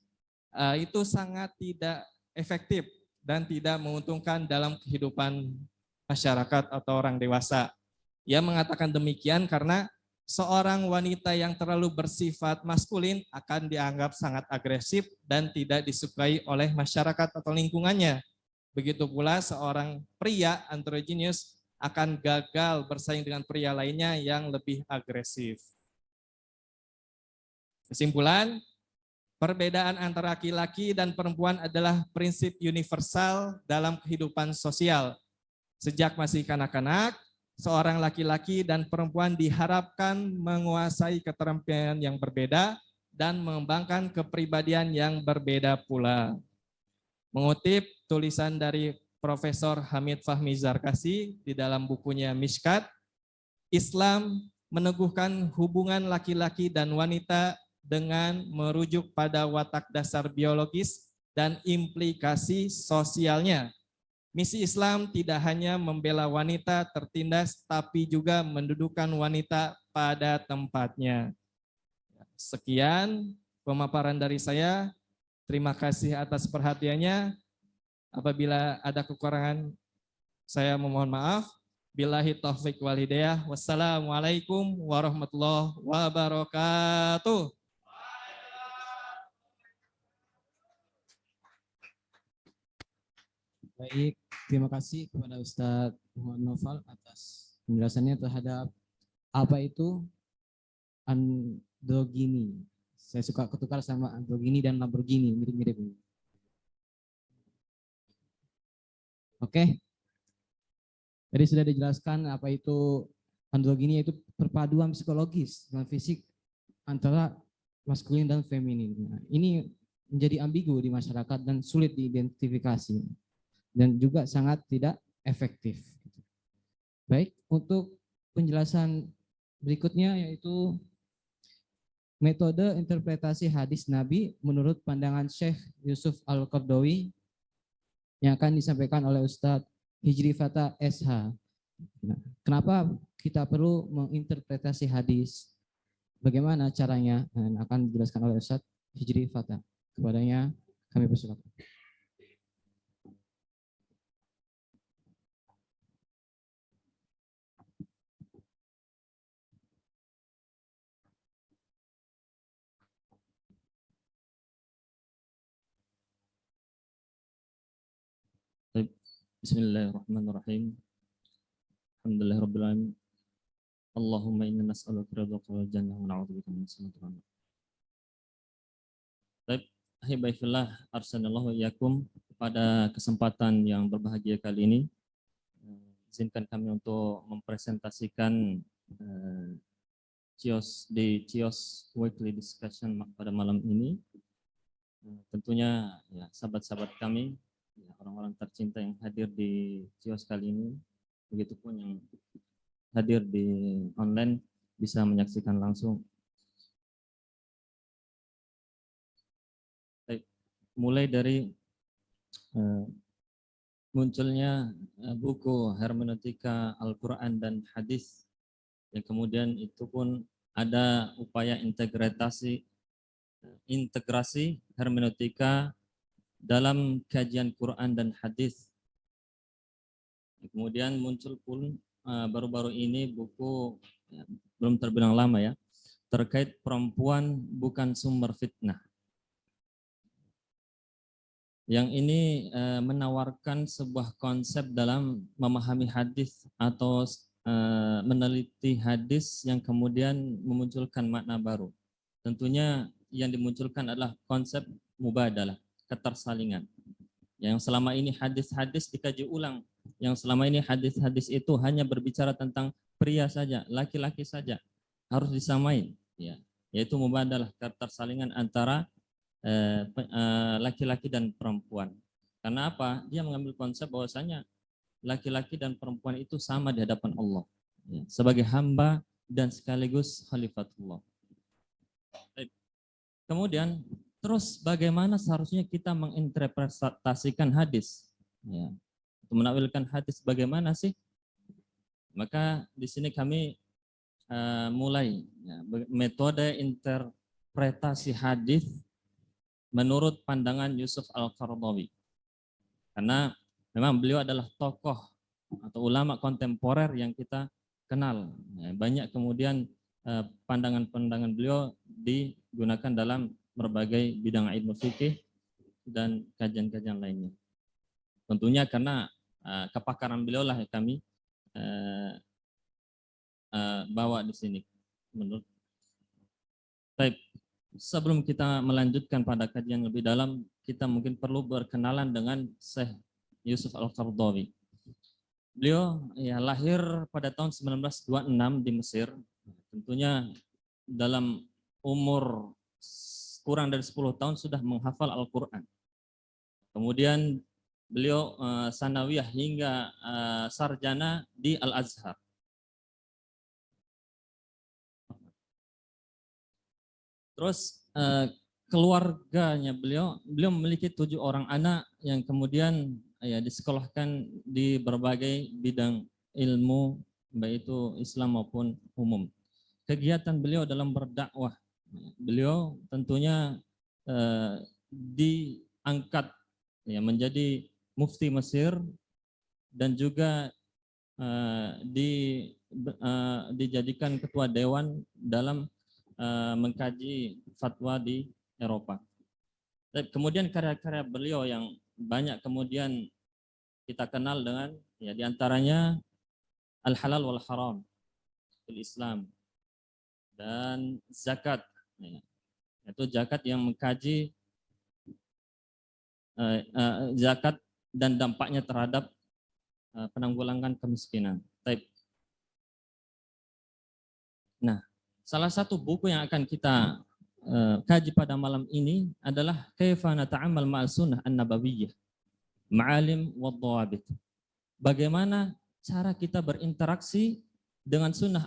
itu sangat tidak efektif dan tidak menguntungkan dalam kehidupan masyarakat atau orang dewasa. Ia mengatakan demikian karena seorang wanita yang terlalu bersifat maskulin akan dianggap sangat agresif dan tidak disukai oleh masyarakat atau lingkungannya. Begitu pula seorang pria androgynous akan gagal bersaing dengan pria lainnya yang lebih agresif. Kesimpulan, perbedaan antara laki-laki dan perempuan adalah prinsip universal dalam kehidupan sosial. Sejak masih kanak-kanak, seorang laki-laki dan perempuan diharapkan menguasai keterampilan yang berbeda dan mengembangkan kepribadian yang berbeda pula. Mengutip tulisan dari Profesor Hamid Fahmi Zarkasi di dalam bukunya Mishkat, Islam meneguhkan hubungan laki-laki dan wanita dengan merujuk pada watak dasar biologis dan implikasi sosialnya. Misi Islam tidak hanya membela wanita tertindas, tapi juga mendudukkan wanita pada tempatnya. Sekian pemaparan dari saya. Terima kasih atas perhatiannya. Apabila ada kekurangan, saya memohon maaf. Billahi taufik wal hidayah. Wassalamualaikum warahmatullahi wabarakatuh. Baik, terima kasih kepada Ustadz Muhammad Noval atas penjelasannya terhadap apa itu androgini. Saya suka ketukar sama androgini dan Lamborghini, mirip-mirip. Oke. Tadi sudah dijelaskan apa itu androgini, yaitu perpaduan psikologis dan fisik antara maskulin dan feminin. Nah, ini menjadi ambigu di masyarakat dan sulit diidentifikasi dan juga sangat tidak efektif. Baik, untuk penjelasan berikutnya yaitu metode interpretasi hadis Nabi menurut pandangan Syekh Yusuf Al-Qardawi yang akan disampaikan oleh Ustadz Hijri Fata SH. Nah, kenapa kita perlu menginterpretasi hadis? Bagaimana caranya? Dan akan dijelaskan oleh Ustadz Hijri Fata. Kepadanya kami persilakan. Bismillahirrahmanirrahim. Alhamdulillahirabbil alamin. Allahumma inna nas'aluka ridhaka wal jannah wa na'udzubika min sakhatika. Baik, ahibai fillah, arsanallahu iyyakum. Pada kesempatan yang berbahagia kali ini, izinkan kami untuk mempresentasikan CIOS Weekly Discussion pada malam ini. Tentunya ya, sahabat-sahabat kami, ya, orang-orang tercinta yang hadir di CIOS kali ini, begitupun yang hadir di online bisa menyaksikan langsung. Baik, mulai dari munculnya buku Hermeneutika Al-Quran dan Hadis, yang kemudian itu pun ada upaya integrasi hermeneutika dalam kajian Quran dan Hadis. Kemudian muncul pun baru-baru ini buku, ya, belum terbilang lama ya, terkait perempuan bukan sumber fitnah. Yang ini menawarkan sebuah konsep dalam memahami hadis atau meneliti hadis yang kemudian memunculkan makna baru. Tentunya yang dimunculkan adalah konsep mubadalah, ketersalingan. Yang selama ini hadis-hadis dikaji ulang, yang selama ini hadis-hadis itu hanya berbicara tentang pria saja, laki-laki saja, harus disamain, ya, yaitu mubadalah, ketersalingan antara laki-laki dan perempuan. Karena apa? Dia mengambil konsep bahwasanya laki-laki dan perempuan itu sama di hadapan Allah, ya, sebagai hamba dan sekaligus khalifatullah. Kemudian terus bagaimana seharusnya kita menginterpretasikan hadis, ya, untuk menakwilkan hadis bagaimana sih? Maka di sini kami mulai, ya, metode interpretasi hadis menurut pandangan Yusuf Al-Qaradawi. Karena memang beliau adalah tokoh atau ulama kontemporer yang kita kenal. Banyak kemudian pandangan-pandangan beliau digunakan dalam berbagai bidang ilmu fikih dan kajian-kajian lainnya. Tentunya karena kepakaran beliau lah yang kami bawa di sini. Menurut Baik. Sebelum kita melanjutkan pada kajian lebih dalam, kita mungkin perlu berkenalan dengan Syekh Yusuf Al-Qaradawi. Beliau ya lahir pada tahun 1926 di Mesir. Tentunya dalam umur kurang dari 10 tahun sudah menghafal Al-Quran. Kemudian beliau sanawiyah hingga sarjana di Al-Azhar. Terus keluarganya beliau memiliki 7 orang anak yang kemudian ya disekolahkan di berbagai bidang ilmu, baik itu Islam maupun umum. Kegiatan beliau dalam berdakwah, beliau tentunya diangkat ya menjadi mufti Mesir dan juga dijadikan ketua dewan dalam mengkaji fatwa di Eropa. Kemudian karya-karya beliau yang banyak kemudian kita kenal dengan ya diantaranya Al-Halal wal Haram di Islam dan zakat, ya, itu zakat yang mengkaji zakat dan dampaknya terhadap penanggulangan kemiskinan. Nah, salah satu buku yang akan kita kaji pada malam ini adalah Kaifa Nata'ammal Ma'al Sunnah An-Nabawiyyah Ma'alim wa Dhawabit. Bagaimana cara kita berinteraksi dengan sunnah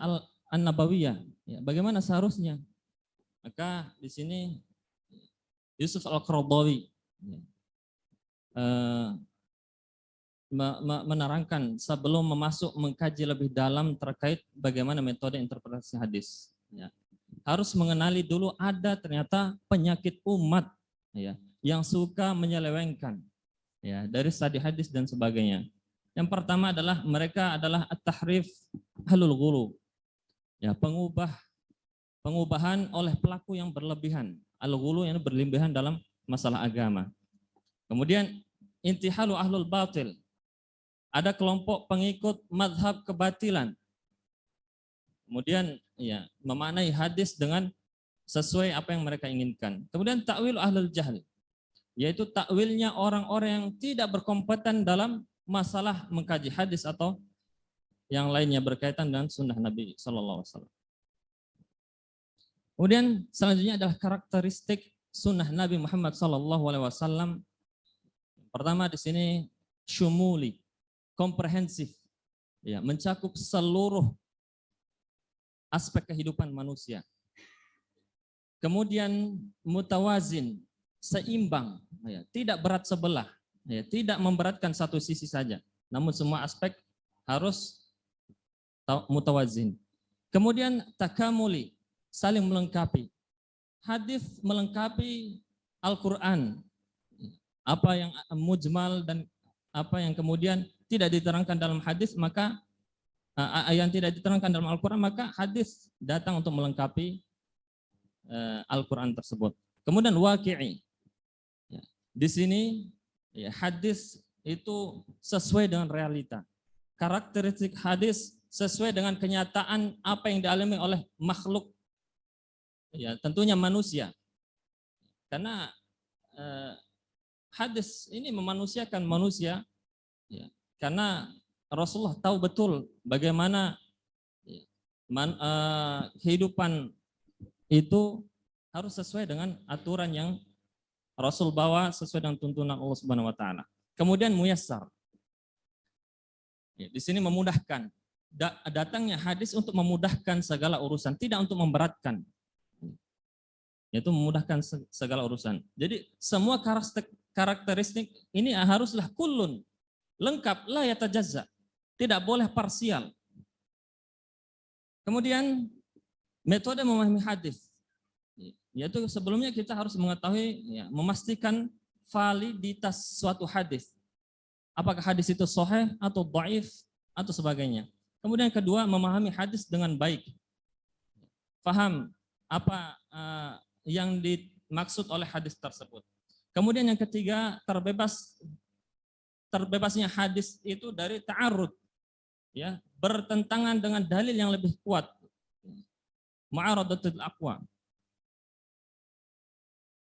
An-Nabawiyah, ya, bagaimana seharusnya. Maka di sini Yusuf Al-Qaradawi menerangkan sebelum mengkaji lebih dalam terkait bagaimana metode interpretasi hadis. Ya. Harus mengenali dulu ada ternyata penyakit umat ya, yang suka menyelewengkan ya, dari studi hadis dan sebagainya. Yang pertama adalah mereka adalah at-tahrif ahlul ghulu. Ya, pengubahan oleh pelaku yang berlebihan. Al-ghulu yang berlebihan dalam masalah agama. Kemudian intihalu ahlul batil. Ada kelompok pengikut mazhab kebatilan. Kemudian ya memaknai hadis dengan sesuai apa yang mereka inginkan. Kemudian takwil ahlul jahl, yaitu takwilnya orang-orang yang tidak berkompeten dalam masalah mengkaji hadis atau yang lainnya berkaitan dengan sunnah Nabi Sallallahu Alaihi Wasallam. Kemudian selanjutnya adalah karakteristik sunnah Nabi Muhammad Sallallahu Alaihi Wasallam. Pertama di sini syumuli, komprehensif, ya, mencakup seluruh aspek kehidupan manusia. Kemudian mutawazin, seimbang, ya, tidak berat sebelah, ya, tidak memberatkan satu sisi saja, namun semua aspek harus mutawazin. Kemudian takamuli, saling melengkapi. Hadis melengkapi Al-Quran. Apa yang mujmal dan apa yang kemudian tidak diterangkan dalam hadis, maka yang tidak diterangkan dalam Al-Quran, maka hadis datang untuk melengkapi Al-Quran tersebut. Kemudian waqi'i. Ya, di sini ya, hadis itu sesuai dengan realita. Karakteristik hadis sesuai dengan kenyataan apa yang dialami oleh makhluk, ya tentunya manusia. Karena hadis ini memanusiakan manusia, ya, karena Rasulullah tahu betul bagaimana ya, kehidupan itu harus sesuai dengan aturan yang Rasul bawa, sesuai dengan tuntunan Allah Subhanahu wa taala. Kemudian muyassar. Ya, di sini memudahkan. Datangnya hadis untuk memudahkan segala urusan, tidak untuk memberatkan. Yaitu memudahkan segala urusan. Jadi semua karakteristik ini haruslah kullun, lengkap, la yatajazza. Tidak boleh parsial. Kemudian metode memahami hadis. Yaitu sebelumnya kita harus mengetahui, ya, memastikan validitas suatu hadis. Apakah hadis itu sahih atau dhaif atau sebagainya. Kemudian yang kedua, memahami hadis dengan baik. Faham apa yang dimaksud oleh hadis tersebut. Kemudian yang ketiga, terbebasnya hadis itu dari ta'arud, ya, bertentangan dengan dalil yang lebih kuat. Mu'aradatul aqwa.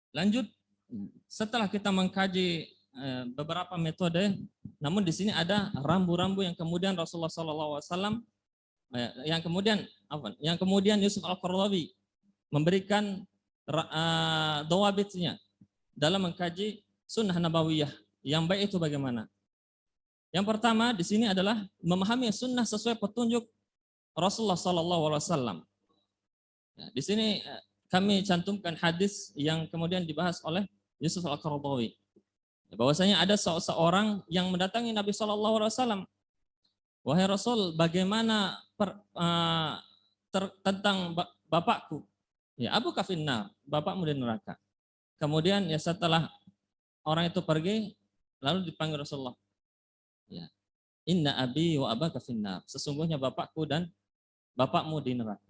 Lanjut, setelah kita mengkaji beberapa metode, namun di sini ada rambu-rambu yang kemudian Rasulullah SAW yang kemudian Yusuf Al-Qaradawi memberikan dawabitnya dalam mengkaji sunnah nabawiyah yang baik itu bagaimana. Yang pertama di sini adalah memahami sunnah sesuai petunjuk Rasulullah SAW. Di sini kami cantumkan hadis yang kemudian dibahas oleh Yusuf Al-Qaradawi. Bahwasanya ada seorang yang mendatangi Nabi SAW. Wahai Rasul, bagaimana tentang bapakku? Ya, Abu Kafinnar, bapakmu di neraka. Kemudian ya setelah orang itu pergi, lalu dipanggil Rasulullah. Ya, Inna abi wa abaka finnar. Sesungguhnya bapakku dan bapakmu di neraka.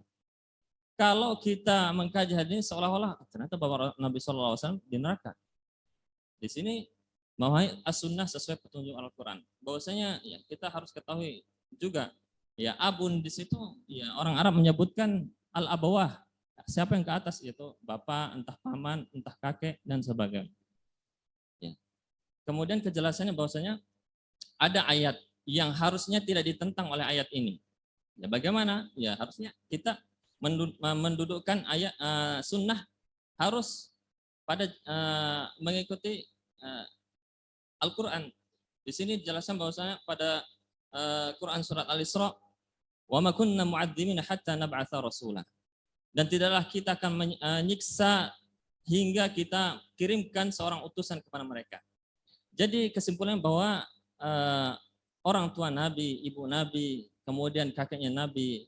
Kalau kita mengkaji hadis ini seolah-olah ternyata bapak Nabi SAW di neraka. Di sini memahami as-sunnah sesuai petunjuk Al-Quran. Bahwasanya ya kita harus ketahui juga ya abun di situ ya orang Arab menyebutkan al-abawah. Siapa yang ke atas itu bapak, entah paman, entah kakek dan sebagainya. Ya. Kemudian kejelasannya bahwasanya ada ayat yang harusnya tidak ditentang oleh ayat ini. Ya bagaimana? Ya harusnya kita mendudukkan ayat sunnah harus pada mengikuti Al-Quran. Di sini dijelaskan bahwasanya pada Quran surat Al-Isra, wa ma kunna mu'adzimina hatta nab'atsa rasulah. Dan tidaklah kita akan menyiksa hingga kita kirimkan seorang utusan kepada mereka. Jadi kesimpulannya bahwa orang tua Nabi, ibu Nabi, kemudian kakeknya Nabi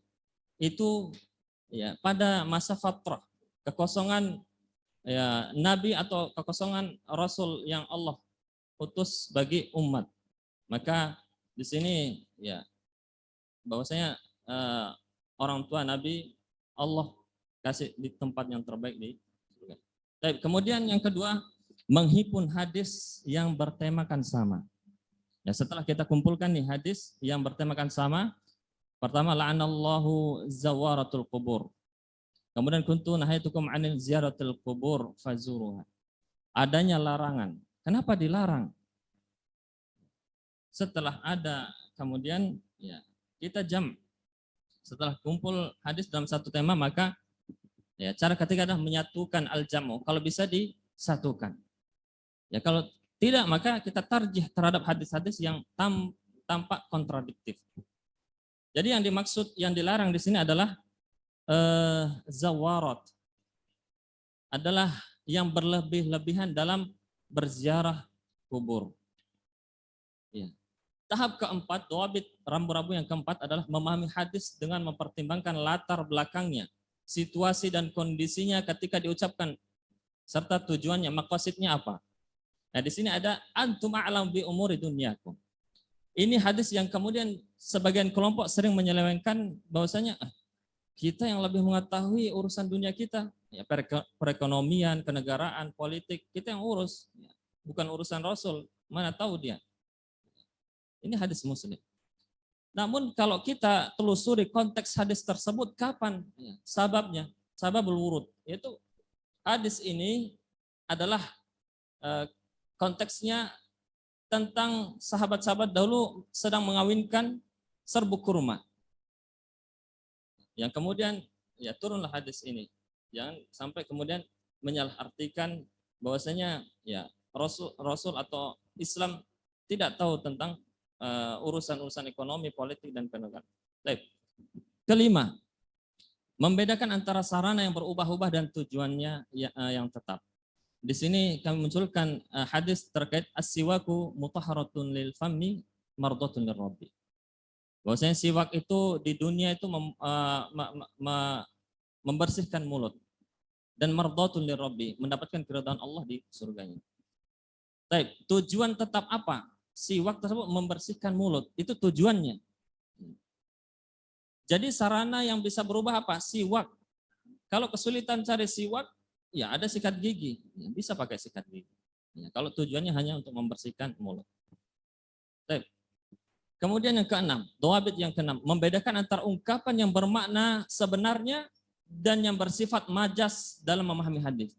itu ya pada masa fatrah, kekosongan ya Nabi atau kekosongan Rasul yang Allah utus bagi umat. Maka di sini ya bahwasanya orang tua Nabi Allah kasih di tempat yang terbaik di surga. Kemudian yang kedua, menghimpun hadis yang bertemakan sama. Ya setelah kita kumpulkan nih hadis yang bertemakan sama, pertama la'anallahu zawaratul qubur. Kemudian kuntu nahaitukum 'anil ziyaratil qubur fazuruha. Adanya larangan. Kenapa dilarang? Setelah ada kemudian ya kita setelah kumpul hadis dalam satu tema, maka ya cara ketiga adalah menyatukan al-jamu. Kalau bisa disatukan. Ya kalau tidak maka kita tarjih terhadap hadis-hadis yang tampak kontradiktif. Jadi yang dimaksud, yang dilarang di sini adalah zawarat. Adalah yang berlebih-lebihan dalam berziarah kubur. Ya. Tahap keempat, dawabit rambu-rambu yang keempat adalah memahami hadis dengan mempertimbangkan latar belakangnya, situasi dan kondisinya ketika diucapkan serta tujuannya, maqasidnya apa. Nah, di sini ada antum a'lam bi umuri dunyakum. Ini hadis yang kemudian sebagian kelompok sering menyelewengkan bahwasanya kita yang lebih mengetahui urusan dunia kita. ya, perekonomian, kenegaraan, politik, kita yang urus. Bukan urusan Rasul, mana tahu dia. Ini hadis Muslim. Namun kalau kita telusuri konteks hadis tersebut, kapan sababnya? Sababul wurud, yaitu hadis ini adalah konteksnya tentang sahabat-sahabat dahulu sedang mengawinkan serbuk kurma. Yang kemudian ya turunlah hadis ini. Jangan sampai kemudian menyalahartikan bahwasanya ya Rasul atau Islam tidak tahu tentang urusan-urusan ekonomi, politik dan kenegaraan. Baik. Kelima, membedakan antara sarana yang berubah-ubah dan tujuannya yang tetap. Di sini kami munculkan hadis terkait as-siwaku mutahharatun lil fammi mardatun lirabbi. Bahwasanya siwak itu di dunia itu membersihkan mulut dan mardatun lirabbi, mendapatkan keridhaan Allah di surganya. Baik, tujuan tetap apa? Siwak tersebut membersihkan mulut, itu tujuannya. Jadi sarana yang bisa berubah apa? Siwak. Kalau kesulitan cari siwak, ya ada sikat gigi, ya, bisa pakai sikat gigi. Ya, kalau tujuannya hanya untuk membersihkan mulut. Baik. Kemudian yang keenam, dhawabit yang keenam, membedakan antara ungkapan yang bermakna sebenarnya dan yang bersifat majas dalam memahami hadis.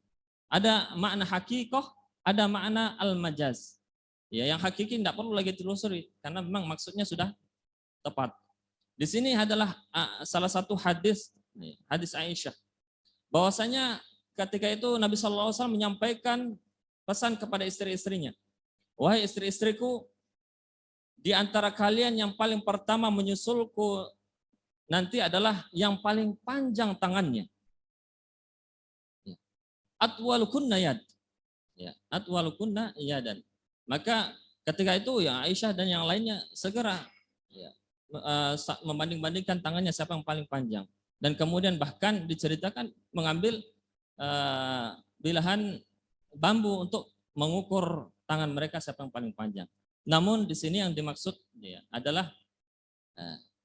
Ada makna hakikoh, ada makna al-majaz. Ya, yang hakiki tidak perlu lagi telusuri karena memang maksudnya sudah tepat. Di sini adalah salah satu hadis Aisyah. Bahwasanya ketika itu Nabi SAW menyampaikan pesan kepada istri-istrinya. Wahai istri-istriku, di antara kalian yang paling pertama menyusulku nanti adalah yang paling panjang tangannya. Atwalukunna yad. Ya, atwalukunna yadan. Maka ketika itu ya Aisyah dan yang lainnya segera ya, membanding-bandingkan tangannya siapa yang paling panjang. Dan kemudian bahkan diceritakan mengambil bilahan bambu untuk mengukur tangan mereka siapa yang paling panjang. Namun di sini yang dimaksud ya, adalah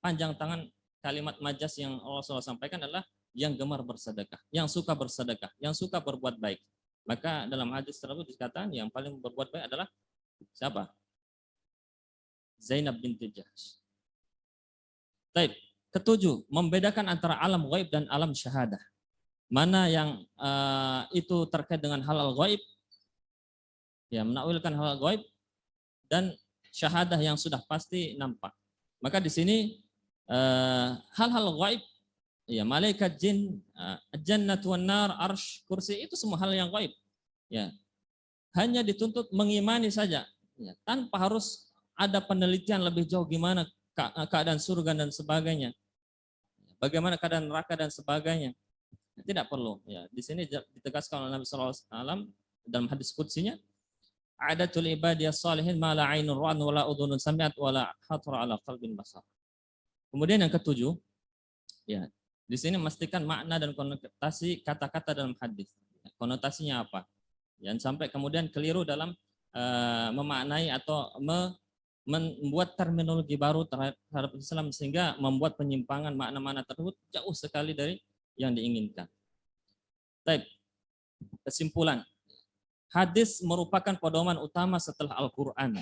panjang tangan. Kalimat majas yang Rasulullah sampaikan adalah yang gemar bersedekah, yang suka bersedekah, yang suka berbuat baik. Maka dalam hadis tersebut dikatakan yang paling berbuat baik adalah siapa? Zainab binti Jahsh. Baik, ketujuh, membedakan antara alam ghaib dan alam syahadah. Mana yang itu terkait dengan halal ghaib, ya menakwilkan halal ghaib, dan syahadah yang sudah pasti nampak. Maka di sini hal-hal ghaib, ya malaikat jin, jannat wan nar, arsh, kursi, itu semua hal yang ghaib. Ya, hanya dituntut mengimani saja, ya, tanpa harus ada penelitian lebih jauh gimana keadaan surga dan sebagainya, bagaimana keadaan neraka dan sebagainya. Tidak perlu. Ya, di sini ditegaskan oleh Nabi SAW dalam hadis qudsinya, adatul ibadiyas salihin ma la ainun ra'at wa la udhunun sami'at wa la khatara ala qalbin basar. Kemudian yang ketujuh, ya, di sini memastikan makna dan konotasi kata-kata dalam hadis. Konotasinya apa? Jangan sampai kemudian keliru dalam memaknai atau membuat terminologi baru terhadap Islam sehingga membuat penyimpangan makna-makna tersebut jauh sekali dari yang diinginkan. Baik, kesimpulan. Hadis merupakan pedoman utama setelah Al-Quran.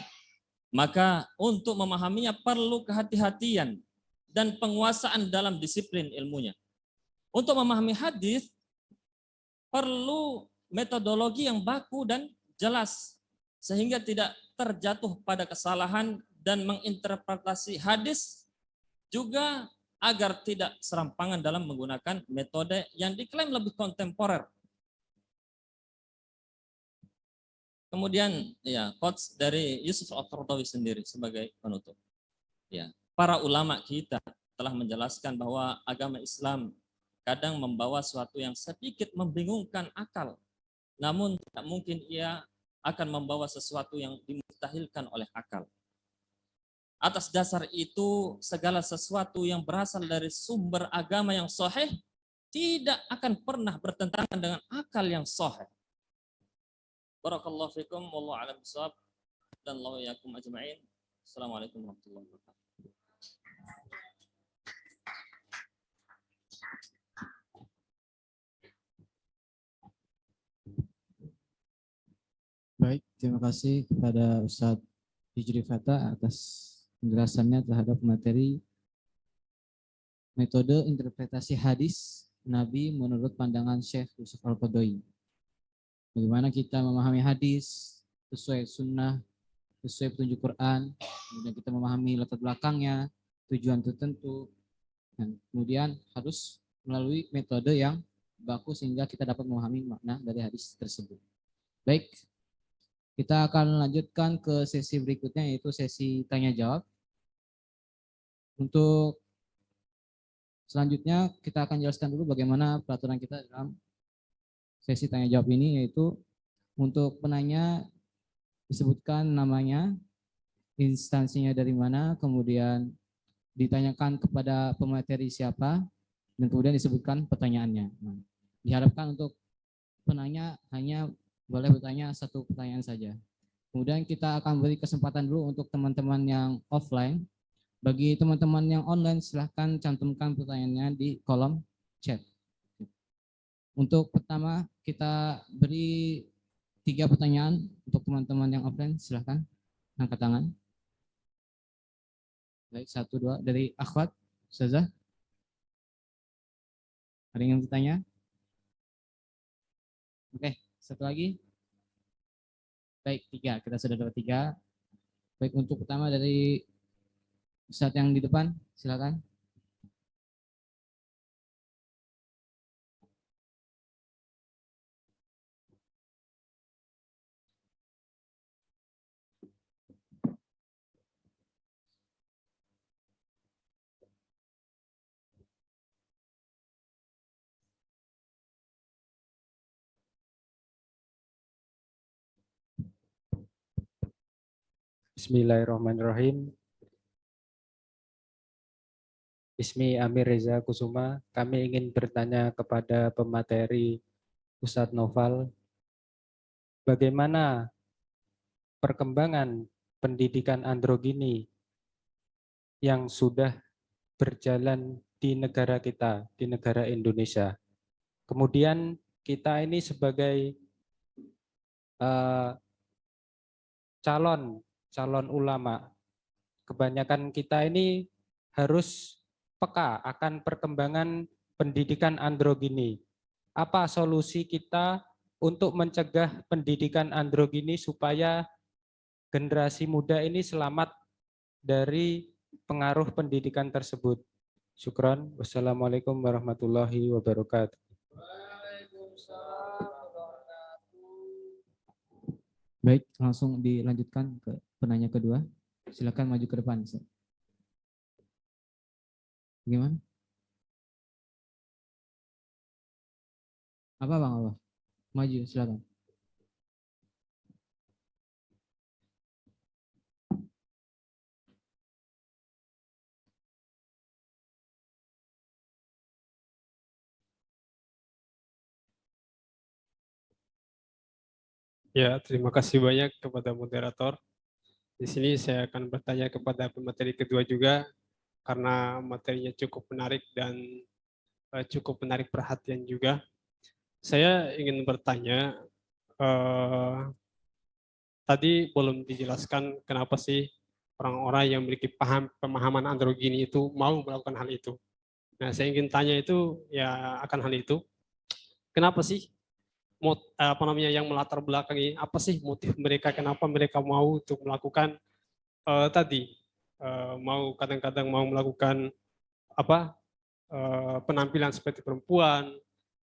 Maka untuk memahaminya perlu kehati-hatian dan penguasaan dalam disiplin ilmunya. Untuk memahami hadis perlu metodologi yang baku dan jelas sehingga tidak terjatuh pada kesalahan dan menginterpretasi hadis, juga agar tidak serampangan dalam menggunakan metode yang diklaim lebih kontemporer. Kemudian ya quotes dari Yusuf Al-Qaradawi sendiri sebagai penutup. Ya, para ulama kita telah menjelaskan bahwa agama Islam kadang membawa sesuatu yang sedikit membingungkan akal. Namun tidak mungkin ia akan membawa sesuatu yang dimustahilkan oleh akal. Atas dasar itu, segala sesuatu yang berasal dari sumber agama yang sahih tidak akan pernah bertentangan dengan akal yang sahih. Barakallahu fikum, wallahu a'lam bishawab, dan lahu yakum ajma'in. Assalamualaikum warahmatullahi wabarakatuh. Terima kasih kepada Ustadz Hijri Fata atas penjelasannya terhadap materi metode interpretasi hadis Nabi menurut pandangan Syekh Yusuf Al-Qadai. Bagaimana kita memahami hadis sesuai sunnah, sesuai petunjuk Quran, kemudian kita memahami latar belakangnya, tujuan tertentu, dan kemudian harus melalui metode yang baku sehingga kita dapat memahami makna dari hadis tersebut. Baik, kita akan lanjutkan ke sesi berikutnya yaitu sesi tanya jawab. Untuk selanjutnya kita akan jelaskan dulu bagaimana peraturan kita dalam sesi tanya jawab ini, yaitu untuk penanya disebutkan namanya, instansinya dari mana, kemudian ditanyakan kepada pemateri siapa, dan kemudian disebutkan pertanyaannya. Nah, diharapkan untuk penanya hanya boleh bertanya satu pertanyaan saja. Kemudian kita akan beri kesempatan dulu untuk teman-teman yang offline. Bagi teman-teman yang online, silahkan cantumkan pertanyaannya di kolom chat. Untuk pertama, kita beri 3 pertanyaan untuk teman-teman yang offline. Silahkan angkat tangan. Baik, 1, 2. Dari Akhwat, Ustazah. Ada yang bertanya? Oke, satu lagi. Baik, 3. Kita sudah dapat 3. Baik, untuk pertama dari Ustadz yang di depan, silakan. Bismillahirrahmanirrahim. Ismi Amir Reza Kusuma. Kami ingin bertanya kepada pemateri Ustadz Noval, bagaimana perkembangan pendidikan androgini yang sudah berjalan di negara kita, di negara Indonesia. Kemudian kita ini sebagai calon ulama, kebanyakan kita ini harus peka akan perkembangan pendidikan androgini. Apa solusi kita untuk mencegah pendidikan androgini supaya generasi muda ini selamat dari pengaruh pendidikan tersebut? Syukran. Wassalamualaikum warahmatullahi wabarakatuh. Baik, langsung dilanjutkan ke penanya kedua. Silakan maju ke depan. Gimana? Apa Bang? Apa? Maju, silakan. Ya, terima kasih banyak kepada moderator. Di sini saya akan bertanya kepada pemateri kedua juga, karena materinya cukup menarik dan cukup menarik perhatian juga. Saya ingin bertanya, tadi belum dijelaskan kenapa sih orang-orang yang memiliki pemahaman androgini itu mau melakukan hal itu. Nah, saya ingin tanya itu ya akan hal itu. Kenapa sih yang melatar belakangi, apa sih motif mereka, kenapa mereka mau untuk melakukan mau kadang-kadang mau melakukan penampilan seperti perempuan,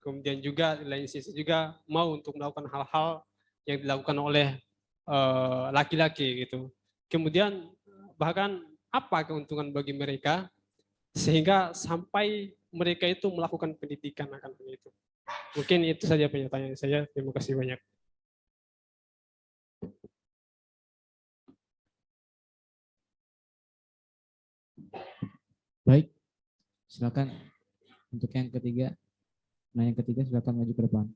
kemudian juga di lain sisi juga mau untuk melakukan hal-hal yang dilakukan oleh laki-laki gitu. Kemudian bahkan apa keuntungan bagi mereka sehingga sampai mereka itu melakukan pendidikan akan hal itu. Mungkin itu saja pertanyaan saya. Terima kasih banyak. Baik, silakan untuk yang ketiga. Nah, yang ketiga silakan maju ke depan.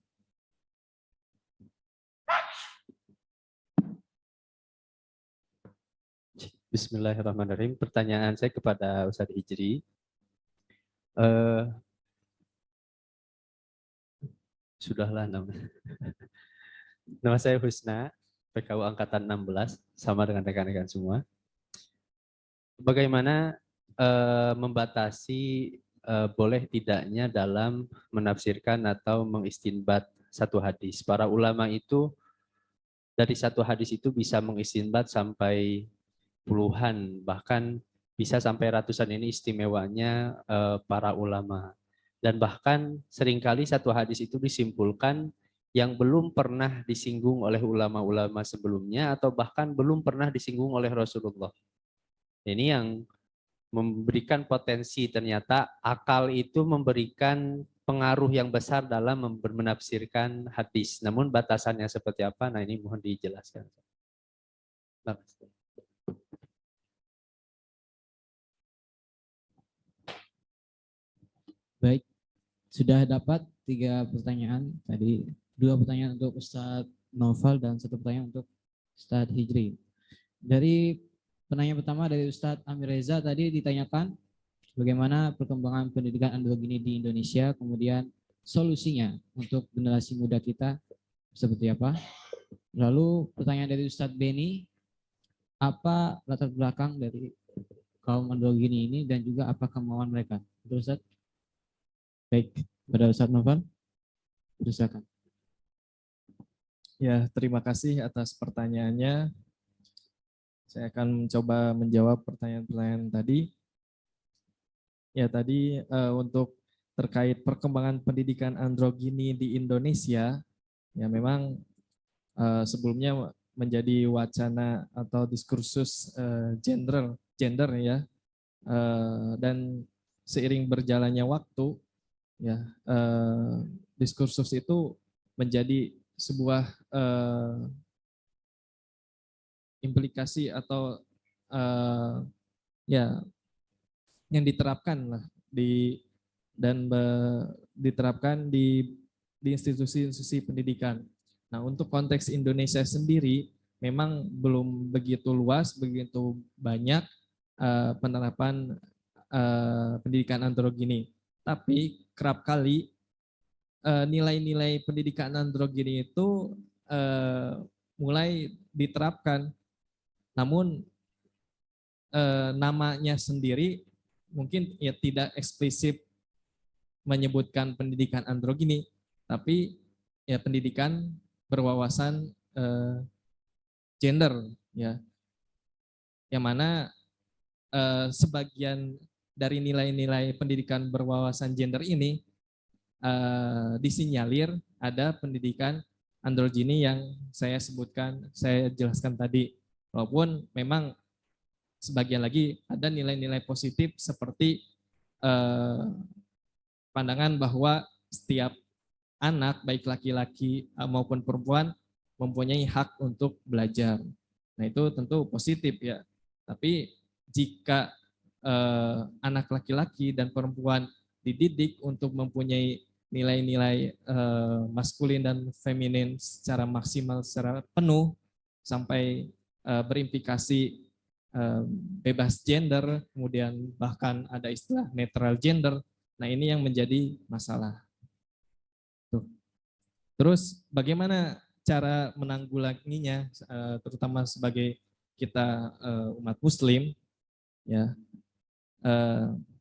Bismillahirrahmanirrahim. Pertanyaan saya kepada Ustadz Hijri. Sudahlah nama saya Husna. PKU Angkatan 16 sama dengan rekan-rekan semua. Bagaimana membatasi boleh tidaknya dalam menafsirkan atau mengistinbat satu hadis. Para ulama itu dari satu hadis itu bisa mengistinbat sampai puluhan, bahkan bisa sampai ratusan. Ini istimewanya para ulama. Dan bahkan seringkali satu hadis itu disimpulkan yang belum pernah disinggung oleh ulama-ulama sebelumnya atau bahkan belum pernah disinggung oleh Rasulullah. Ini yang memberikan potensi, ternyata akal itu memberikan pengaruh yang besar dalam menafsirkan hadis. Namun batasannya seperti apa? Nah, ini mohon dijelaskan. Baik, sudah dapat 3 pertanyaan. Tadi 2 pertanyaan untuk Ustadz Noval dan 1 pertanyaan untuk Ustadz Hijri. Dari penanya pertama dari Ustadz Amir Reza tadi ditanyakan bagaimana perkembangan pendidikan androgini di Indonesia, kemudian solusinya untuk generasi muda kita seperti apa. Lalu pertanyaan dari Ustadz Beni, apa latar belakang dari kaum androgini ini dan juga apa kemauan mereka? Betul, Ustadz? Baik, pada Ustadz Noval, silakan. Ya, terima kasih atas pertanyaannya. Saya akan mencoba menjawab pertanyaan-pertanyaan tadi. Ya, tadi untuk terkait perkembangan pendidikan androgini di Indonesia, ya memang sebelumnya menjadi wacana atau diskursus gender ya, dan seiring berjalannya waktu, ya diskursus itu menjadi sebuah implikasi atau ya yang diterapkan lah diterapkan di institusi-institusi pendidikan. Nah, untuk konteks Indonesia sendiri memang belum begitu luas, begitu banyak penerapan pendidikan androgini. Tapi kerap kali nilai-nilai pendidikan androgini itu mulai diterapkan. Namun namanya sendiri mungkin ya tidak eksplisit menyebutkan pendidikan androgini, tapi ya pendidikan berwawasan gender, ya, yang mana sebagian dari nilai-nilai pendidikan berwawasan gender ini disinyalir ada pendidikan androgini yang saya sebutkan, saya jelaskan tadi. Walaupun memang sebagian lagi ada nilai-nilai positif seperti pandangan bahwa setiap anak, baik laki-laki maupun perempuan, mempunyai hak untuk belajar. Nah, itu tentu positif ya. Tapi jika anak laki-laki dan perempuan dididik untuk mempunyai nilai-nilai maskulin dan feminin secara maksimal, secara penuh, sampai berimplikasi bebas gender, kemudian bahkan ada istilah netral gender. Nah, ini yang menjadi masalah. Terus bagaimana cara menanggulanginya, terutama sebagai kita umat Muslim, ya,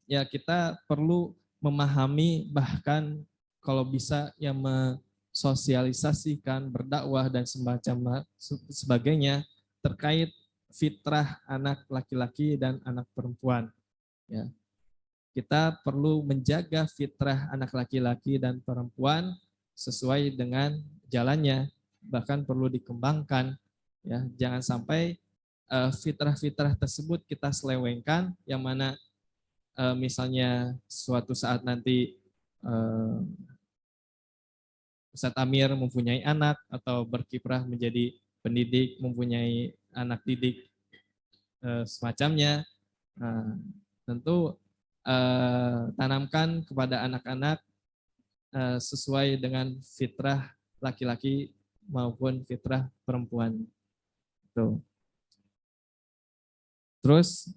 ya kita perlu memahami, bahkan kalau bisa yang mensosialisasikan, berdakwah dan semacam sebagainya terkait fitrah anak laki-laki dan anak perempuan. Ya, kita perlu menjaga fitrah anak laki-laki dan perempuan sesuai dengan jalannya, bahkan perlu dikembangkan. Ya, jangan sampai fitrah-fitrah tersebut kita selewengkan, yang mana misalnya suatu saat nanti Ustadz Amir mempunyai anak atau berkiprah menjadi pendidik, mempunyai anak didik semacamnya, tentu tanamkan kepada anak-anak sesuai dengan fitrah laki-laki maupun fitrah perempuan. Tuh. Terus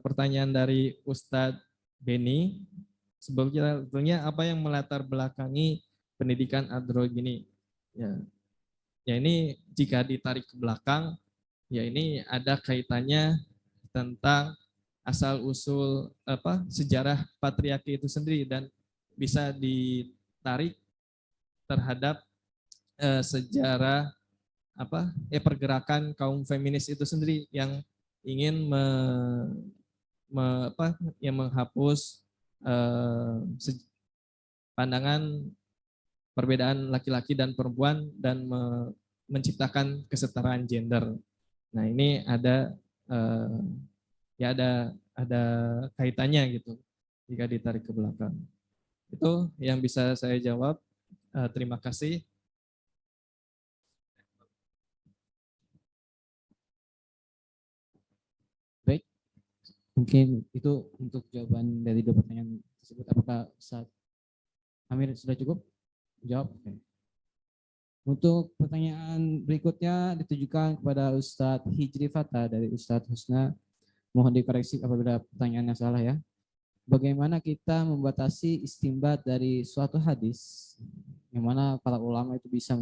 pertanyaan dari Ustadz Beni, sebetulnya apa yang melatar belakangi pendidikan androgini? Ya, Ya ini jika ditarik ke belakang, ya ini ada kaitannya tentang asal usul sejarah patriarki itu sendiri dan bisa ditarik terhadap sejarah pergerakan kaum feminis itu sendiri yang ingin yang menghapus pandangan perbedaan laki-laki dan perempuan dan menciptakan kesetaraan gender. Nah ini ada ya ada kaitannya gitu jika ditarik ke belakang. Itu yang bisa saya jawab. Terima kasih. Baik, mungkin itu untuk jawaban dari dua pertanyaan tersebut. Apakah Ustaz Amir sudah cukup jawab? Oke. Untuk pertanyaan berikutnya ditujukan kepada Ustadz Hijri Fata dari Ustadz Husna. Mohon dikoreksi apabila pertanyaannya salah ya. Bagaimana kita membatasi istimbat dari suatu hadis yang mana para ulama itu bisa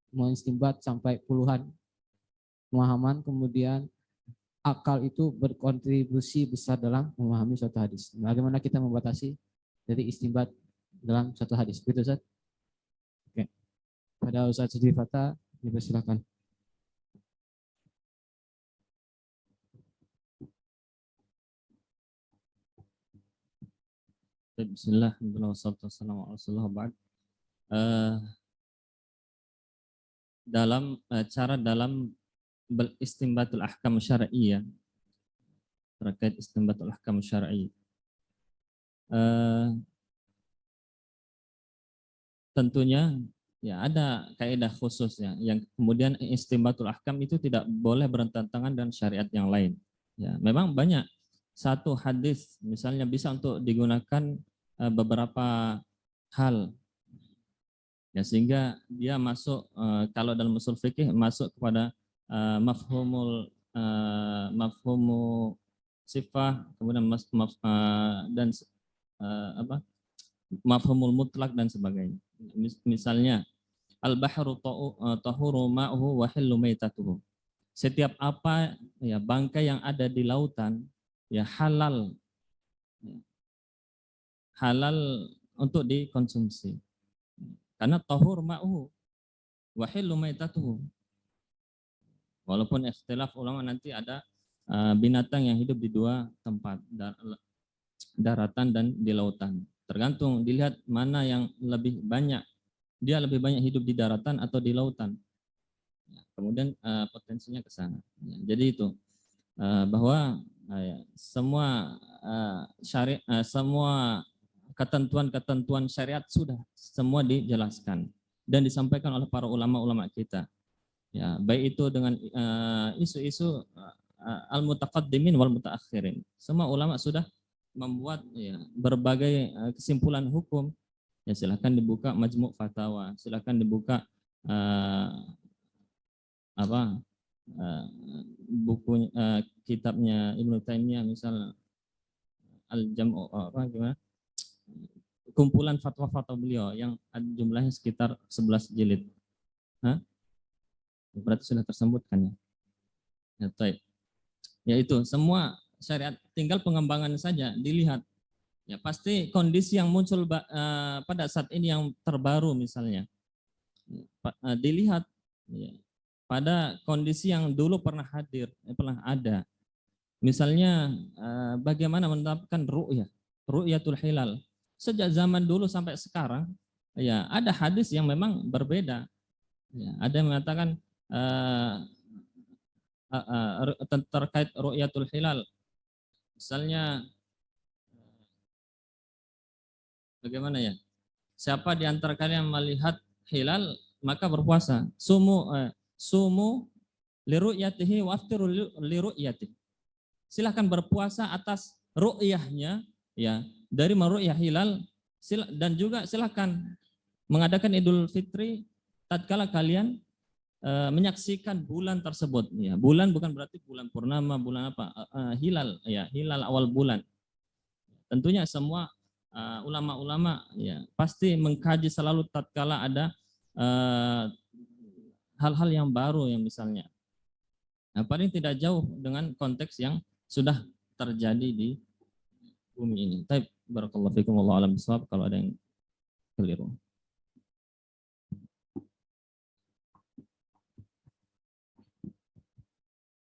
mengistimbat sampai puluhan pemahaman, kemudian akal itu berkontribusi besar dalam memahami suatu hadis. Bagaimana kita membatasi dari istimbat dalam suatu hadis? Begitu Ustaz? Oke. Pada Ustaz Hijri Fata, dipersilakan. Bismillah, wassalamualaikum. Dalam istinbatul ahkam syar'iyyah, terkait istinbatul ahkam syar'i, tentunya ya ada kaidah khusus ya, yang kemudian istinbatul ahkam itu tidak boleh bertentangan dengan syariat yang lain. Ya, memang banyak satu hadis misalnya bisa untuk digunakan beberapa hal, ya, sehingga dia masuk kalau dalam usul fikih masuk kepada mafhumu sifah, kemudian dan mafhumul mutlak dan sebagainya. Misalnya al-bahru tahuru ma'uhu wa hillu maitatuhu. Setiap apa ya bangkai yang ada di lautan ya halal untuk dikonsumsi. Karena tahur ma'uhu wa hillu maitatuhu. Walaupun ikhtilaf ulama nanti ada binatang yang hidup di dua tempat, daratan dan di lautan. Tergantung dilihat mana yang lebih banyak. Dia lebih banyak hidup di daratan atau di lautan. Kemudian potensinya ke sana. Jadi itu bahwa semua semua ketentuan syariat sudah semua dijelaskan dan disampaikan oleh para ulama-ulama kita. Ya, baik itu dengan isu-isu al-mutaqaddimin wal mutaakhirin. Semua ulama sudah membuat ya, berbagai kesimpulan hukum. Ya, silakan dibuka Majmu' Fatawa, silakan dibuka buku kitabnya Ibnu Taimiyah misalnya Al-Jam'u kumpulan fatwa-fatwa beliau yang jumlahnya sekitar 11 jilid. Berarti sudah tersebutkan ya. Ya, baik. Ya itu semua syariat tinggal pengembangan saja dilihat. Ya pasti kondisi yang muncul pada saat ini yang terbaru misalnya dilihat ya, pada kondisi yang dulu pernah hadir, pernah ada. Misalnya bagaimana menetapkan ru'yatul hilal. Sejak zaman dulu sampai sekarang, ya ada hadis yang memang berbeda. Ya, ada yang mengatakan terkait ru'yatul hilal. Misalnya bagaimana ya? Siapa di antara kalian melihat hilal maka berpuasa. Sumu liru'yatihi wa aftiru liru'yatihi. Silahkan berpuasa atas ru'yahnya ya, dari meru'yah hilal dan juga silahkan mengadakan Idul Fitri tatkala kalian menyaksikan bulan tersebut ya. Bulan bukan berarti bulan purnama, bulan apa? Hilal ya, hilal awal bulan. Tentunya semua ulama-ulama ya pasti mengkaji selalu tatkala ada hal-hal yang baru yang misalnya. Nah, paling tidak jauh dengan konteks yang sudah terjadi di bumi ini. Baik, barakallahu fikum, wallahu a'lam bishawab, kalau ada yang keliru.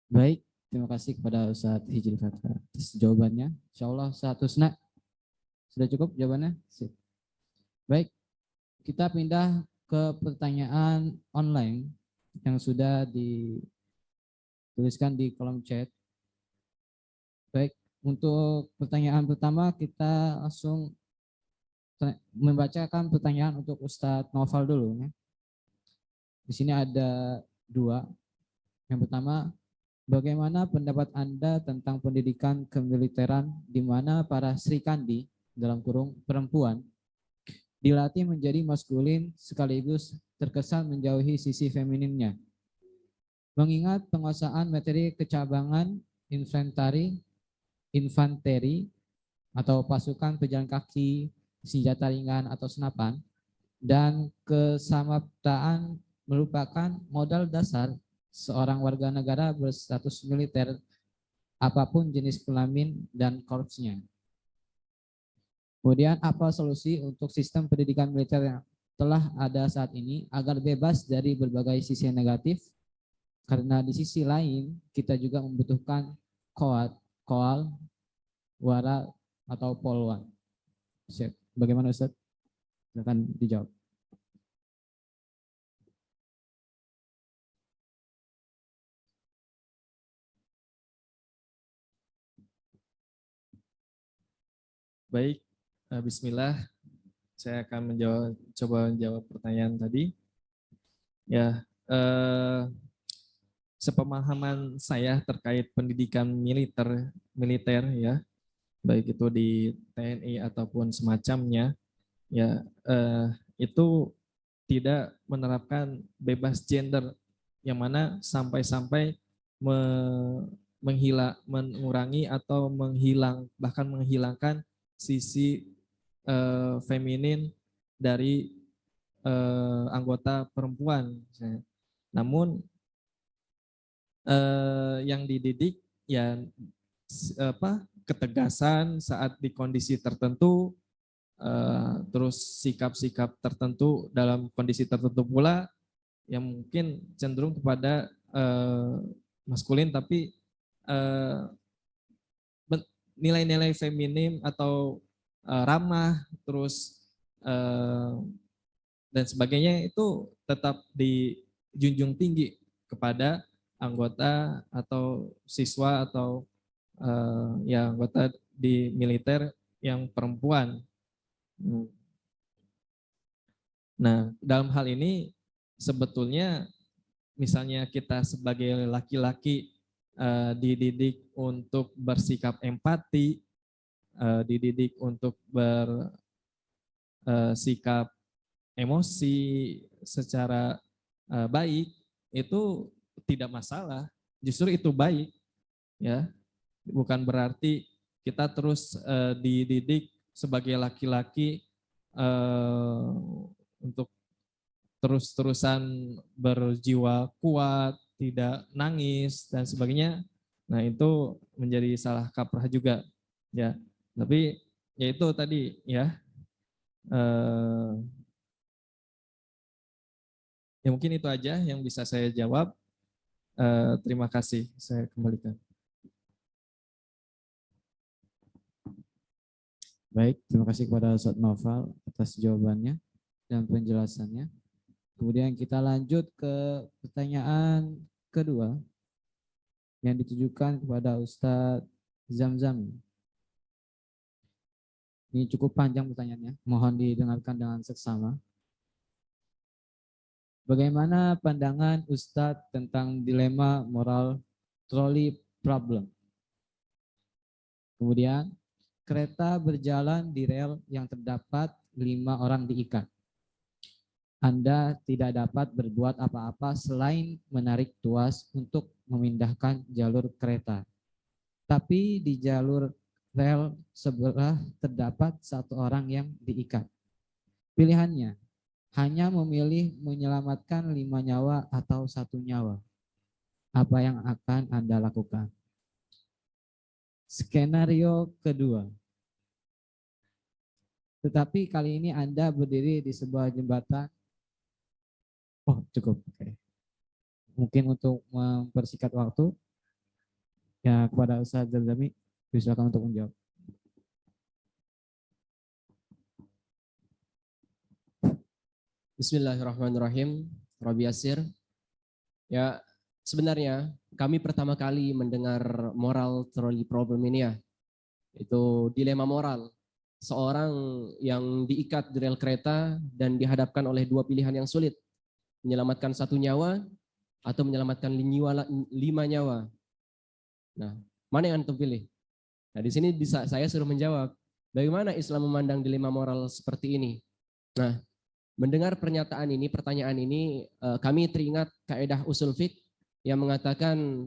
Baik, terima kasih kepada Ustadz Hijri Fathah atas jawabannya. Insyaallah Ustadz Husna, sudah cukup jawabannya? Sip. Baik, kita pindah ke pertanyaan online yang sudah dituliskan di kolom chat. Baik, untuk pertanyaan pertama kita langsung membacakan pertanyaan untuk Ustadz Noval dulu. Ya. Di sini ada 2. Yang pertama, bagaimana pendapat Anda tentang pendidikan kemiliteran di mana para Sri Kandi dalam kurung perempuan dilatih menjadi maskulin sekaligus terkesan menjauhi sisi femininnya. Mengingat penguasaan materi kecabangan infanteri atau pasukan pejalan kaki, senjata ringan atau senapan, dan kesamaptaan merupakan modal dasar seorang warga negara berstatus militer apapun jenis kelamin dan korpsnya. Kemudian apa solusi untuk sistem pendidikan militer yang telah ada saat ini agar bebas dari berbagai sisi negatif? Karena di sisi lain kita juga membutuhkan koal, wara atau polwan. Bagaimana Ustaz? Silakan dijawab. Baik, bismillah. Saya akan coba menjawab pertanyaan tadi. Ya, sepemahaman saya terkait pendidikan militer ya, baik itu di TNI ataupun semacamnya, ya itu tidak menerapkan bebas gender, yang mana sampai-sampai mengurangi atau bahkan menghilangkan sisi feminin dari anggota perempuan. Namun yang dididik ya ketegasan saat di kondisi tertentu, terus sikap-sikap tertentu dalam kondisi tertentu pula yang mungkin cenderung kepada maskulin, tapi nilai-nilai feminim atau ramah terus dan sebagainya itu tetap dijunjung tinggi kepada anggota atau siswa atau ya anggota di militer yang perempuan. Nah, dalam hal ini sebetulnya misalnya kita sebagai laki-laki dididik untuk bersikap empati, dididik untuk bersikap emosi secara baik, itu tidak masalah. Justru itu baik, ya. Bukan berarti kita terus dididik sebagai laki-laki untuk terus-terusan berjiwa kuat, tidak nangis dan sebagainya. Nah, itu menjadi salah kaprah juga, ya. Tapi ya itu tadi ya. Ya mungkin itu aja yang bisa saya jawab. Terima kasih, saya kembalikan. Baik, terima kasih kepada Ustadz Noval atas jawabannya dan penjelasannya. Kemudian kita lanjut ke pertanyaan kedua yang ditujukan kepada Ustadz Zamzam. Ini cukup panjang pertanyaannya, mohon didengarkan dengan seksama. Bagaimana pandangan Ustadz tentang dilema moral trolley problem? Kemudian, kereta berjalan di rel yang terdapat 5 orang diikat. Anda tidak dapat berbuat apa-apa selain menarik tuas untuk memindahkan jalur kereta. Tapi di jalur rel sebelah terdapat 1 orang yang diikat. Pilihannya, hanya memilih menyelamatkan 5 nyawa atau 1 nyawa, apa yang akan Anda lakukan? Skenario kedua. Tetapi kali ini Anda berdiri di sebuah jembatan. Oh, cukup. Oke. Mungkin untuk mempersingkat waktu, ya kepada Ustaz Zamzami, silakan untuk menjawab. Bismillahirrahmanirrahim. Rabbi Yasir. Ya, sebenarnya kami pertama kali mendengar moral trolley problem ini ya. Itu dilema moral. Seorang yang diikat di rel kereta dan dihadapkan oleh 2 pilihan yang sulit. Menyelamatkan 1 nyawa atau menyelamatkan 5 nyawa. Nah, mana yang antum pilih? Nah, di sini bisa saya suruh menjawab. Bagaimana Islam memandang dilema moral seperti ini? Nah, mendengar pertanyaan ini, kami teringat kaidah usul fiqh yang mengatakan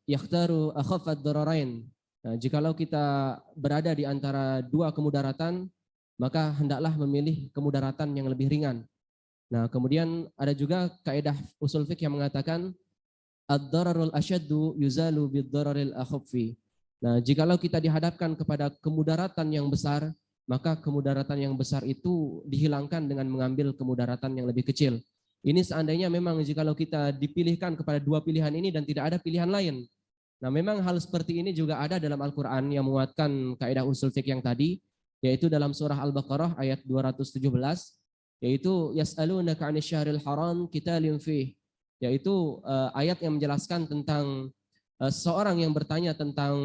yakhtaru akhafad dararain. Nah, jikalau kita berada di antara 2 kemudaratan, maka hendaklah memilih kemudaratan yang lebih ringan. Nah, kemudian ada juga kaidah usul fiqh yang mengatakan ad-dararul asyaddu yuzalu bid-dararil akhaffi. Nah, jikalau kita dihadapkan kepada kemudaratan yang besar, maka kemudaratan yang besar itu dihilangkan dengan mengambil kemudaratan yang lebih kecil. Ini seandainya memang jikalau kita dipilihkan kepada 2 pilihan ini dan tidak ada pilihan lain. Nah, memang hal seperti ini juga ada dalam Al-Quran yang menguatkan kaidah usul fiqh yang tadi, yaitu dalam surah Al-Baqarah ayat 217, yaitu yas'alunaka 'anil syahril haram qitalin fih, yaitu ayat yang menjelaskan tentang seorang yang bertanya tentang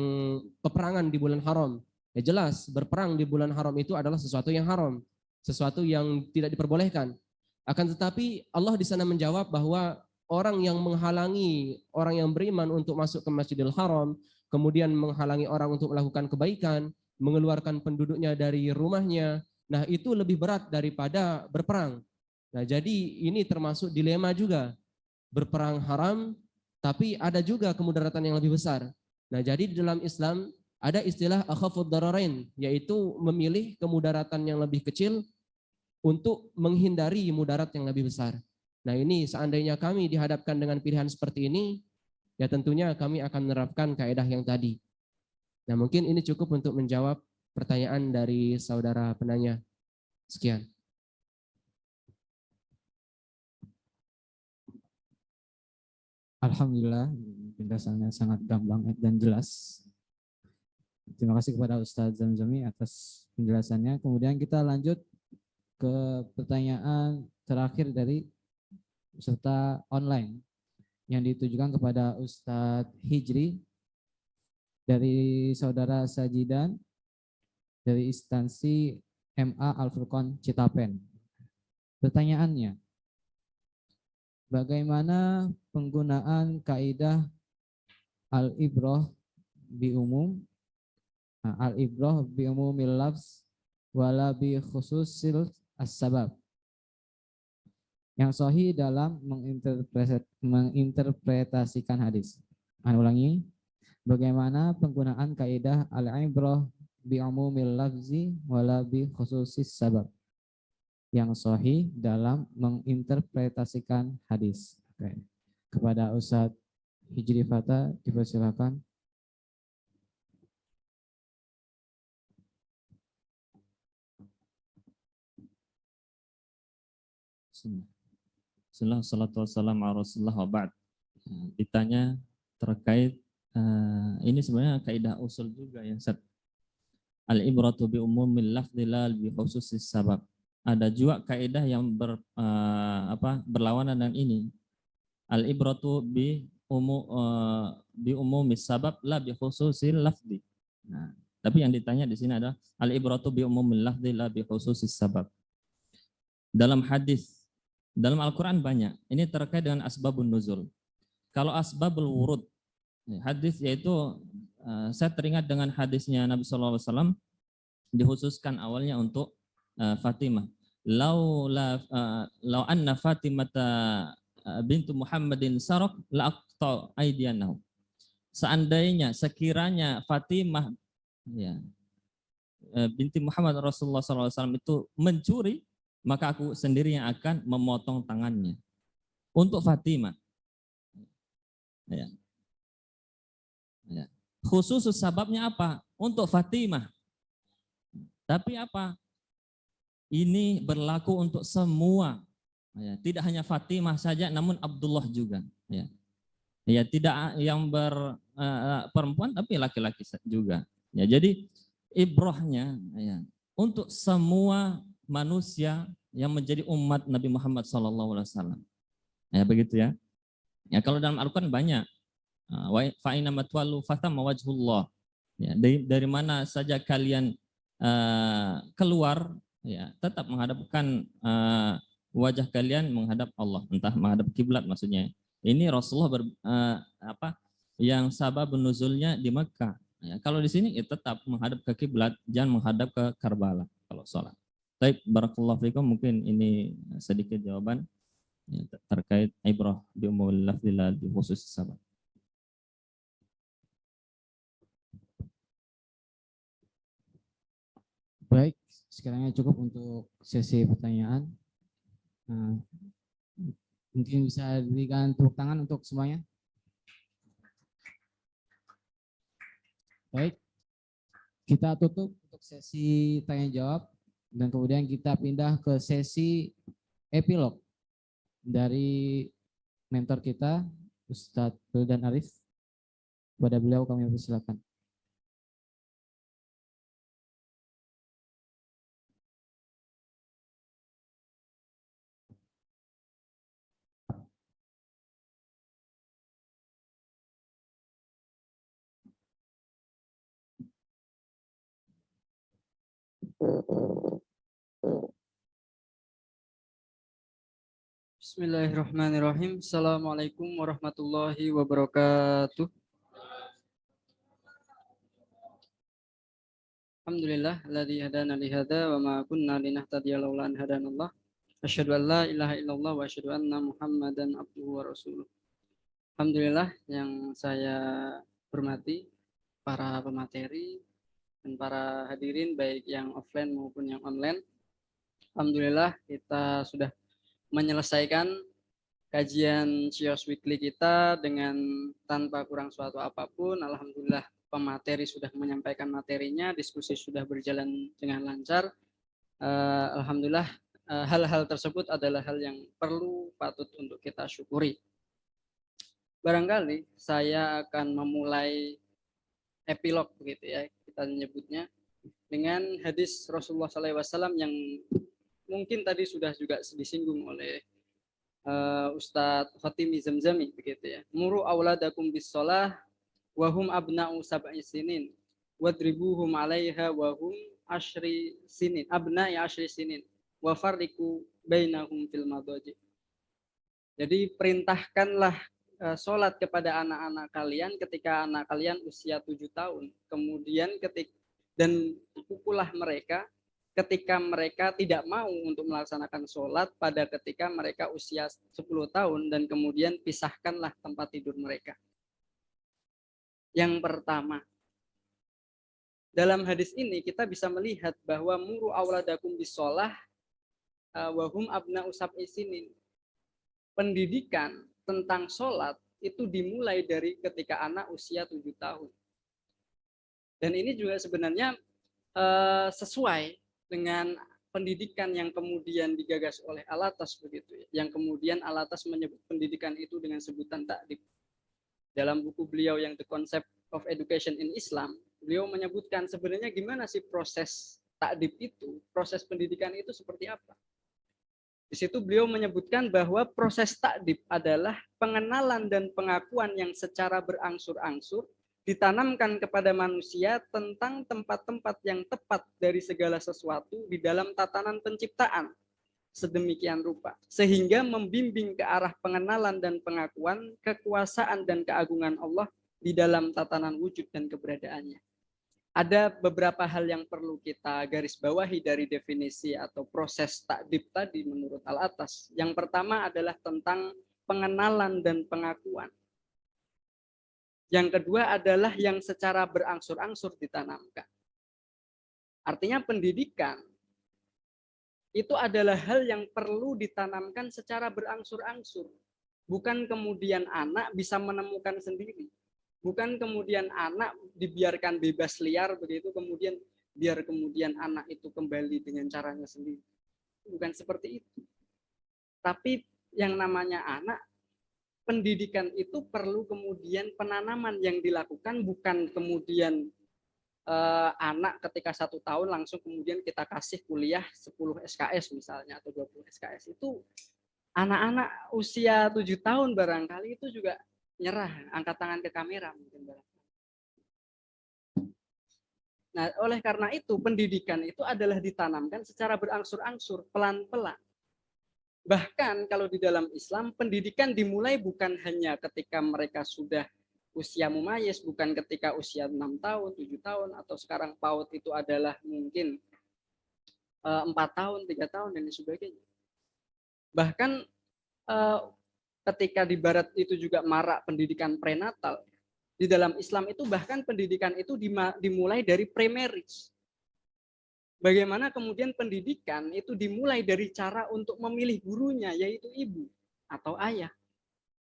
peperangan di bulan haram. Ya jelas, berperang di bulan haram itu adalah sesuatu yang haram, sesuatu yang tidak diperbolehkan. Akan tetapi Allah di sana menjawab bahwa orang yang menghalangi orang yang beriman untuk masuk ke Masjidil Haram, kemudian menghalangi orang untuk melakukan kebaikan, mengeluarkan penduduknya dari rumahnya, nah itu lebih berat daripada berperang. Nah, jadi ini termasuk dilema juga. Berperang haram, tapi ada juga kemudaratan yang lebih besar. Nah, jadi di dalam Islam ada istilah akhafud dararain, yaitu memilih kemudaratan yang lebih kecil untuk menghindari mudarat yang lebih besar. Nah, ini seandainya kami dihadapkan dengan pilihan seperti ini, ya tentunya kami akan menerapkan kaidah yang tadi. Nah, mungkin ini cukup untuk menjawab pertanyaan dari saudara penanya. Sekian. Alhamdulillah, penjelasannya sangat gamblang dan jelas. Terima kasih kepada Ustadz Zamzami atas penjelasannya. Kemudian kita lanjut ke pertanyaan terakhir dari peserta online yang ditujukan kepada Ustadz Hijri dari saudara Sajidan dari instansi MA Al-Furqan Citapen. Pertanyaannya, bagaimana penggunaan kaidah al-ibrah bi umum, al-ibrah bi umumil lafz wala bi khususil as-sabab yang sahih dalam menginterpretasikan hadis. Ulangi, bagaimana penggunaan kaidah al-ibrah bi umumil lafzi wala bi khususis sabab yang sahih dalam menginterpretasikan hadis. Oke. Kepada Ustadz Hijri Fata, dipersilakan. Bismillah, salatu wassalamu ala Rasulullah wa ba'd. Ditanya terkait ini sebenarnya kaidah usul juga yang al-ibratu bi umumil lafzi la bi khususis sabab. Ada juga kaidah yang berlawanan dengan ini. Al-ibratu bi umumis sabab la bi khususil lafzi. Nah, tapi yang ditanya di sini adalah al-ibratu bi umumil lafzi la bi khususis sabab. Dalam hadis, dalam Al-Quran banyak. Ini terkait dengan asbabun nuzul. Kalau asbabul wurud, hadis yaitu saya teringat dengan hadisnya Nabi SAW dikhususkan awalnya untuk Fatimah. Lau anna Fatimata bintu Muhammadin sarok la aqta aydiyanahu. Seandainya sekiranya Fatimah ya binti Muhammad Rasulullah SAW itu mencuri, maka aku sendiri yang akan memotong tangannya. Untuk Fatimah. Ya. Ya. Khusus sebabnya apa? Untuk Fatimah. Tapi apa? Ini berlaku untuk semua. Ya, tidak hanya Fatimah saja, namun Abdullah juga. Ya, ya tidak yang perempuan, tapi laki-laki juga. Ya, jadi ibrahnya ya, untuk semua manusia yang menjadi umat Nabi Muhammad SAW. Ya begitu ya. Ya kalau dalam Al-Quran banyak. Fa inna matwalu fathama wajhullah. Ya, dari mana saja kalian keluar, ya tetap menghadapkan wajah kalian menghadap Allah, entah menghadap kiblat maksudnya. Ini Rasulullah yang sabab nuzulnya di Mekah. Ya, kalau di sini ya tetap menghadap ke kiblat, jangan menghadap ke Karbala kalau sholat. Baik, barakallahu fikum, mungkin ini sedikit jawaban ya, terkait ibrah bi umumil lafzil di khusus sabab. Baik, sekiranya cukup untuk sesi pertanyaan. Nah, mungkin bisa diberikan tepuk tangan untuk semuanya. Baik, kita tutup untuk sesi tanya jawab dan kemudian kita pindah ke sesi epilog dari mentor kita Ustadz Wildan Arif. Kepada beliau kami persilakan. Bismillahirrahmanirrahim. Assalamualaikum warahmatullahi wabarakatuh. Alhamdulillah alladzi hadana li hadza wa ma kunna linahtadiya laula an hadanallah. Asyhadu an la ilaha illallah wa asyhadu anna Muhammadan abduhu wa rasuluh. Alhamdulillah yang saya hormati para pemateri dan para hadirin baik yang offline maupun yang online. Alhamdulillah kita sudah menyelesaikan kajian CIOS Weekly kita dengan tanpa kurang suatu apapun. Alhamdulillah pemateri sudah menyampaikan materinya, diskusi sudah berjalan dengan lancar. Alhamdulillah hal-hal tersebut adalah hal yang perlu patut untuk kita syukuri. Barangkali saya akan memulai epilog begitu ya kita menyebutnya dengan hadis Rasulullah SAW yang mungkin tadi sudah juga disinggung oleh Ustadz Khatimi Zamzami begitu ya. Muru auladakum bis shalah wa hum abna'u sab'i sinin wadribuhum 'alaiha wa hum asyri sinin abna'i asyri sinin wa farriqu bainahum fil madaji. Jadi perintahkanlah sholat kepada anak-anak kalian ketika anak kalian usia 7 tahun. Kemudian dan pukullah mereka ketika mereka tidak mau untuk melaksanakan sholat pada ketika mereka usia 10 tahun dan kemudian pisahkanlah tempat tidur mereka. Yang pertama, dalam hadis ini kita bisa melihat bahwa muru auladakum bisolah wahum abna'u sab'i sinin. Pendidikan tentang sholat itu dimulai dari ketika anak usia 7 tahun. Dan ini juga sebenarnya sesuai dengan pendidikan yang kemudian digagas oleh Al-Atas begitu ya. Yang kemudian Al-Atas menyebut pendidikan itu dengan sebutan ta'dib. Dalam buku beliau yang The Concept of Education in Islam, beliau menyebutkan sebenarnya gimana sih proses ta'dib itu, proses pendidikan itu seperti apa. Di situ beliau menyebutkan bahwa proses ta'dib adalah pengenalan dan pengakuan yang secara berangsur-angsur ditanamkan kepada manusia tentang tempat-tempat yang tepat dari segala sesuatu di dalam tatanan penciptaan sedemikian rupa sehingga membimbing ke arah pengenalan dan pengakuan kekuasaan dan keagungan Allah di dalam tatanan wujud dan keberadaannya. Ada beberapa hal yang perlu kita garis bawahi dari definisi atau proses ta'dib tadi menurut Al-Atas. Yang pertama adalah tentang pengenalan dan pengakuan. Yang kedua adalah yang secara berangsur-angsur ditanamkan. Artinya pendidikan itu adalah hal yang perlu ditanamkan secara berangsur-angsur. Bukan kemudian anak bisa menemukan sendiri. Bukan kemudian anak dibiarkan bebas liar begitu, kemudian biar kemudian anak itu kembali dengan caranya sendiri. Bukan seperti itu. Tapi yang namanya anak, pendidikan itu perlu kemudian penanaman yang dilakukan, bukan kemudian anak ketika 1 tahun langsung kemudian kita kasih kuliah 10 SKS misalnya atau 20 SKS. Itu anak-anak usia 7 tahun barangkali itu juga nyerah, angkat tangan ke kamera mungkin barangkali. Nah, oleh karena itu pendidikan itu adalah ditanamkan secara berangsur-angsur, pelan-pelan. Bahkan kalau di dalam Islam, pendidikan dimulai bukan hanya ketika mereka sudah usia mumayyiz, bukan ketika usia 6 tahun, 7 tahun, atau sekarang PAUD itu adalah mungkin 4 tahun, 3 tahun, dan sebagainya. Bahkan ketika di Barat itu juga marak pendidikan prenatal, di dalam Islam itu bahkan pendidikan itu dimulai dari pre-marriage. Bagaimana kemudian pendidikan itu dimulai dari cara untuk memilih gurunya, yaitu ibu atau ayah.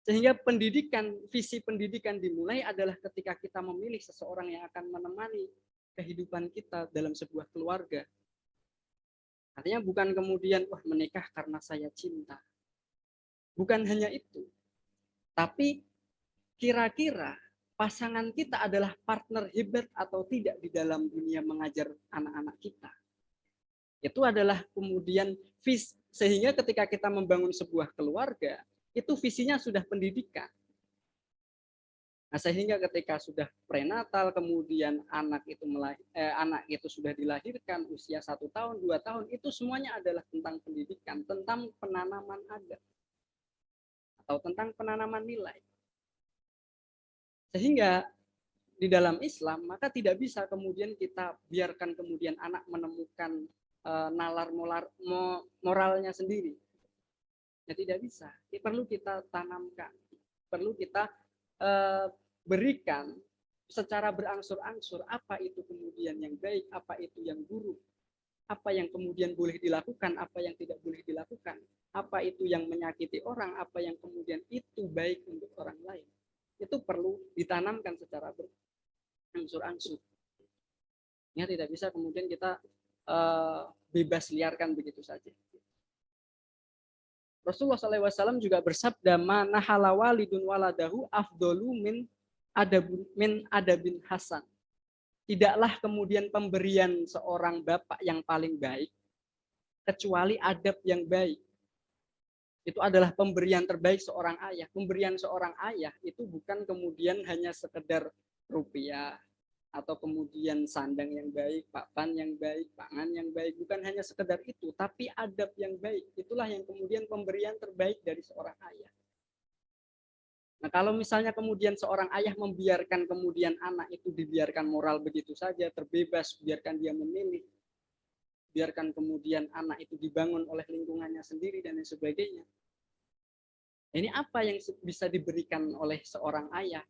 Sehingga pendidikan, visi pendidikan dimulai adalah ketika kita memilih seseorang yang akan menemani kehidupan kita dalam sebuah keluarga. Artinya bukan kemudian, wah menikah karena saya cinta. Bukan hanya itu. Tapi kira-kira pasangan kita adalah partner hebat atau tidak di dalam dunia mengajar anak-anak kita. Itu adalah kemudian visi, sehingga ketika kita membangun sebuah keluarga, itu visinya sudah pendidikan. Nah, sehingga ketika sudah prenatal, kemudian anak itu sudah dilahirkan usia 1 tahun, 2 tahun, itu semuanya adalah tentang pendidikan, tentang penanaman adab atau tentang penanaman nilai. Sehingga di dalam Islam maka tidak bisa kemudian kita biarkan kemudian anak menemukan nalar moralnya sendiri. Ya tidak bisa. Ini perlu kita tanamkan, perlu kita berikan secara berangsur-angsur apa itu kemudian yang baik, apa itu yang buruk, apa yang kemudian boleh dilakukan, apa yang tidak boleh dilakukan, apa itu yang menyakiti orang, apa yang kemudian itu baik untuk orang lain. Itu perlu ditanamkan secara berangsur-angsur. Ya tidak bisa kemudian kita bebas liarkan begitu saja. Rasulullah SAW juga bersabda, mana halawalidun waladahu afdolu min adabin hasan. Tidaklah kemudian pemberian seorang bapak yang paling baik, kecuali adab yang baik. Itu adalah pemberian terbaik seorang ayah. Pemberian seorang ayah itu bukan kemudian hanya sekedar rupiah, atau kemudian sandang yang baik, papan yang baik, pangan yang baik. Bukan hanya sekedar itu, tapi adab yang baik. Itulah yang kemudian pemberian terbaik dari seorang ayah. Nah, kalau misalnya kemudian seorang ayah membiarkan kemudian anak itu dibiarkan moral begitu saja, terbebas, biarkan dia memilih, biarkan kemudian anak itu dibangun oleh lingkungannya sendiri dan lain sebagainya. Ini apa yang bisa diberikan oleh seorang ayah?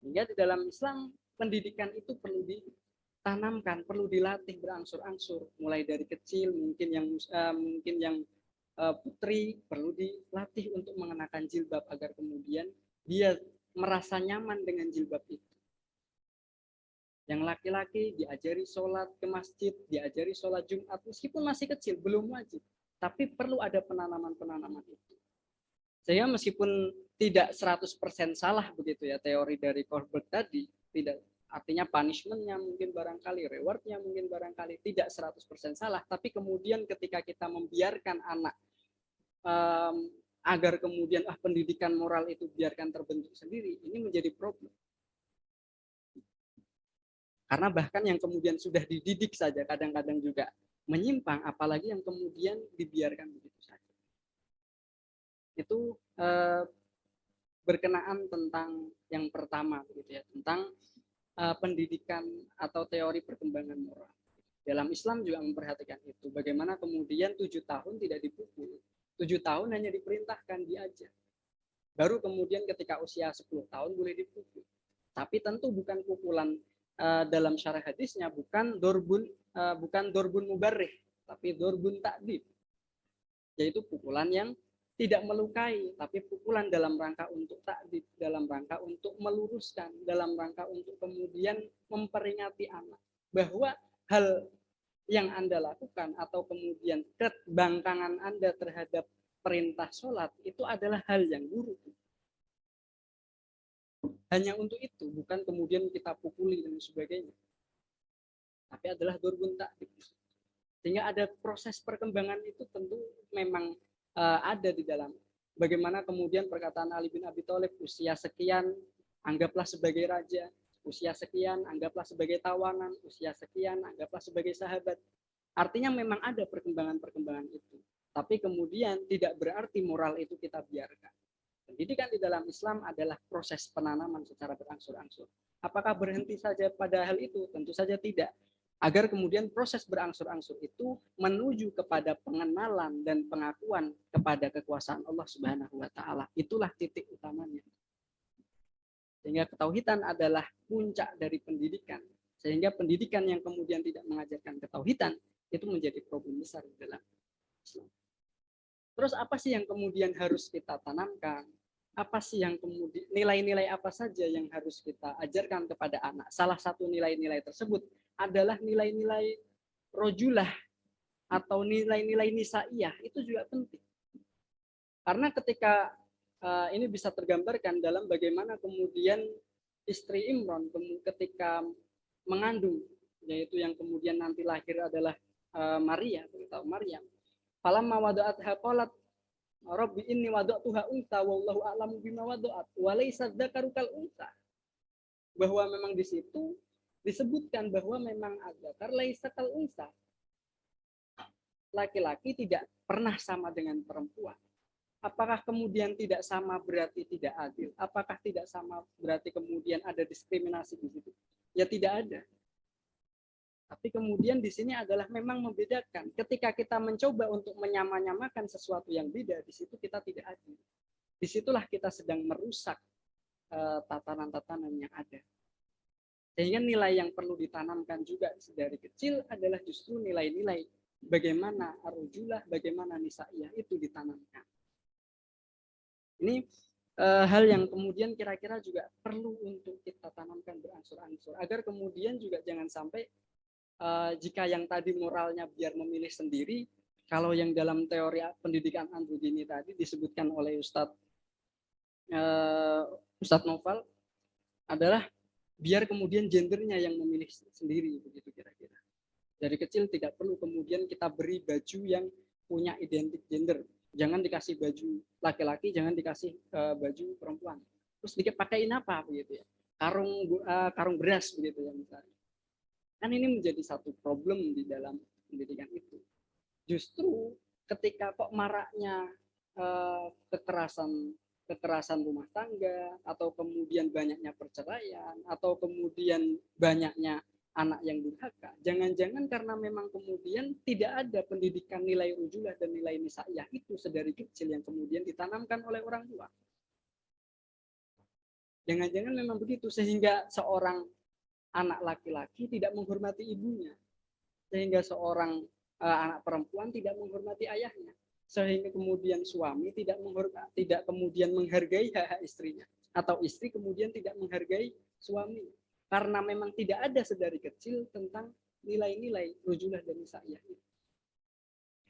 Hingga di dalam Islam pendidikan itu perlu ditanamkan, perlu dilatih berangsur-angsur, mulai dari kecil. Mungkin yang putri perlu dilatih untuk mengenakan jilbab agar kemudian dia merasa nyaman dengan jilbab itu. Yang laki-laki diajari sholat ke masjid, diajari sholat Jumat meskipun masih kecil, belum wajib, tapi perlu ada penanaman-penanaman itu. Sehingga meskipun tidak 100% salah begitu ya teori dari Kohlberg tadi, tidak artinya punishment-nya mungkin barangkali, reward-nya mungkin barangkali tidak 100% salah, tapi kemudian ketika kita membiarkan anak agar kemudian pendidikan moral itu biarkan terbentuk sendiri, ini menjadi problem. Karena bahkan yang kemudian sudah dididik saja kadang-kadang juga menyimpang, apalagi yang kemudian dibiarkan begitu saja. Itu berkenaan tentang yang pertama begitu ya, tentang pendidikan atau teori perkembangan moral. Dalam Islam juga memperhatikan itu. Bagaimana kemudian 7 tahun tidak dipukul, 7 tahun hanya diperintahkan diajar. Baru kemudian ketika usia 10 tahun boleh dipukul. Tapi tentu bukan pukulan dalam syarah hadisnya, bukan dorbun mubarrih, tapi dorbun ta'dib, yaitu pukulan yang tidak melukai, tapi pukulan dalam rangka untuk ta'dib, dalam rangka untuk meluruskan, dalam rangka untuk kemudian memperingati anak bahwa hal yang Anda lakukan atau kemudian kebangkangan Anda terhadap perintah sholat itu adalah hal yang buruk. Hanya untuk itu, bukan kemudian kita pukuli dan sebagainya, tapi adalah dorbun ta'dib. Sehingga ada proses perkembangan itu tentu memang ada di dalam. Bagaimana kemudian perkataan Ali bin Abi Thalib, usia sekian anggaplah sebagai raja, usia sekian anggaplah sebagai tawanan, usia sekian anggaplah sebagai sahabat. Artinya memang ada perkembangan-perkembangan itu. Tapi kemudian tidak berarti moral itu kita biarkan. Pendidikan di dalam Islam adalah proses penanaman secara berangsur-angsur. Apakah berhenti saja pada hal itu? Tentu saja tidak. Agar kemudian proses berangsur-angsur itu menuju kepada pengenalan dan pengakuan kepada kekuasaan Allah Subhanahu wa taala. Itulah titik utamanya. Sehingga ketauhidan adalah puncak dari pendidikan. Sehingga pendidikan yang kemudian tidak mengajarkan ketauhidan itu menjadi problem besar di dalam Islam. Terus apa sih yang kemudian harus kita tanamkan? Apa sih yang kemudian nilai-nilai apa saja yang harus kita ajarkan kepada anak? Salah satu nilai-nilai tersebut adalah nilai-nilai rojulah atau nilai-nilai nisaiyah, itu juga penting. Karena ketika ini bisa tergambarkan dalam bagaimana kemudian istri Imran ketika mengandung, yaitu yang kemudian nanti lahir adalah Maria atau Maryam. Falamma wada'atha qalat Rabbi inni wada'tuha unta wallahu a'lamu bima wada'at wa laysa dzakaru kal unta. Bahwa memang di situ disebutkan bahwa memang adzakar laisa kal unsa. Laki-laki tidak pernah sama dengan perempuan. Apakah kemudian tidak sama berarti tidak adil? Apakah tidak sama berarti kemudian ada diskriminasi di situ? Ya tidak ada. Tapi kemudian di sini adalah memang membedakan. Ketika kita mencoba untuk menyamakan sesuatu yang beda, di situ kita tidak adil. Disitulah kita sedang merusak tatanan-tatanan yang ada. Sehingga nilai yang perlu ditanamkan juga dari kecil adalah justru nilai-nilai bagaimana ar-rujulah, bagaimana nisaiyah itu ditanamkan. Ini hal yang kemudian kira-kira juga perlu untuk kita tanamkan berangsur-angsur agar kemudian juga jangan sampai jika yang tadi moralnya biar memilih sendiri, kalau yang dalam teori pendidikan androgini tadi disebutkan oleh Ustadz Noval adalah biar kemudian gendernya yang memilih sendiri, begitu kira-kira. Dari kecil tidak perlu kemudian kita beri baju yang punya identik gender. Jangan dikasih baju laki-laki, jangan dikasih baju perempuan. Terus dipakein apa begitu ya? Karung beras begitu ya misalnya. Kan ini menjadi satu problem di dalam pendidikan itu. Justru ketika kok maraknya kekerasan rumah tangga, atau kemudian banyaknya perceraian, atau kemudian banyaknya anak yang durhaka, jangan-jangan karena memang kemudian tidak ada pendidikan nilai rujulah dan nilai nisaiyah itu sedari kecil yang kemudian ditanamkan oleh orang tua. Jangan-jangan memang begitu, sehingga seorang anak laki-laki tidak menghormati ibunya, sehingga seorang anak perempuan tidak menghormati ayahnya, sehingga kemudian suami tidak kemudian menghargai hak istrinya, atau istri kemudian tidak menghargai suami, karena memang tidak ada sedari kecil tentang nilai-nilai rujulah dan nisaiyah.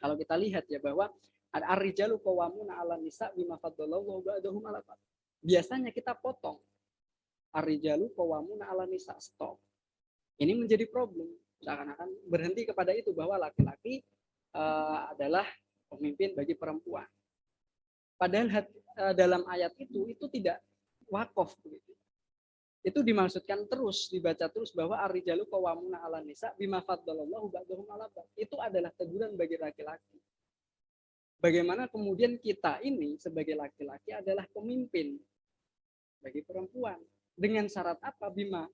Kalau kita lihat ya bahwa ar-rijalu qawwamuna 'alan nisa bima faddalallahu ba'dahum 'ala ba'd. Biasanya kita potong ar-rijalu qawwamuna 'alan nisa, stop. Ini menjadi problem. Seakan-akan berhenti kepada itu bahwa laki-laki adalah pemimpin bagi perempuan. Padahal dalam ayat itu tidak wakaf begitu. Itu dimaksudkan terus, dibaca terus bahwa ar-rijalu qawwamuna 'alan nisa bima faddalallahu ba'dahum 'ala ba'd. Itu adalah teguran bagi laki-laki. Bagaimana kemudian kita ini sebagai laki-laki adalah pemimpin bagi perempuan. Dengan syarat apa? Bima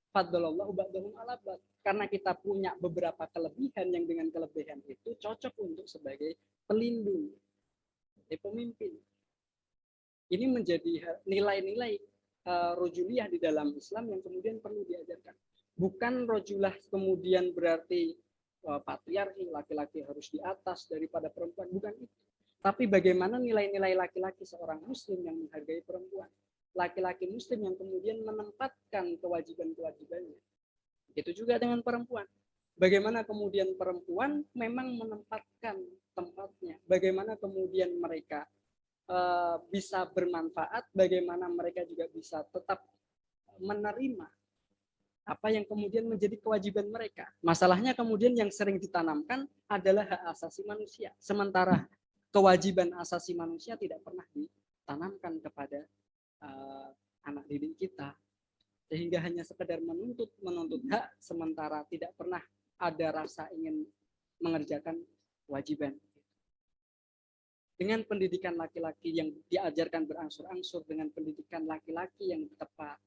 faddalallahu ba'dahum 'ala ba'd. Karena kita punya beberapa kelebihan yang dengan kelebihan itu cocok untuk sebagai pelindung, pemimpin. Ini menjadi nilai-nilai rojuliyah di dalam Islam yang kemudian perlu diajarkan. Bukan rojulah kemudian berarti patriarki, laki-laki harus di atas daripada perempuan, bukan itu. Tapi bagaimana nilai-nilai laki-laki seorang muslim yang menghargai perempuan. Laki-laki muslim yang kemudian menempatkan kewajiban-kewajibannya. Begitu juga dengan perempuan. Bagaimana kemudian perempuan memang menempatkan tempatnya. Bagaimana kemudian mereka bisa bermanfaat, bagaimana mereka juga bisa tetap menerima apa yang kemudian menjadi kewajiban mereka. Masalahnya kemudian yang sering ditanamkan adalah hak asasi manusia. Sementara kewajiban asasi manusia tidak pernah ditanamkan kepada anak didik kita. Sehingga hanya sekedar menuntut hak, sementara tidak pernah ada rasa ingin mengerjakan kewajiban. Dengan pendidikan laki-laki yang diajarkan berangsur-angsur, dengan pendidikan laki-laki yang tepat,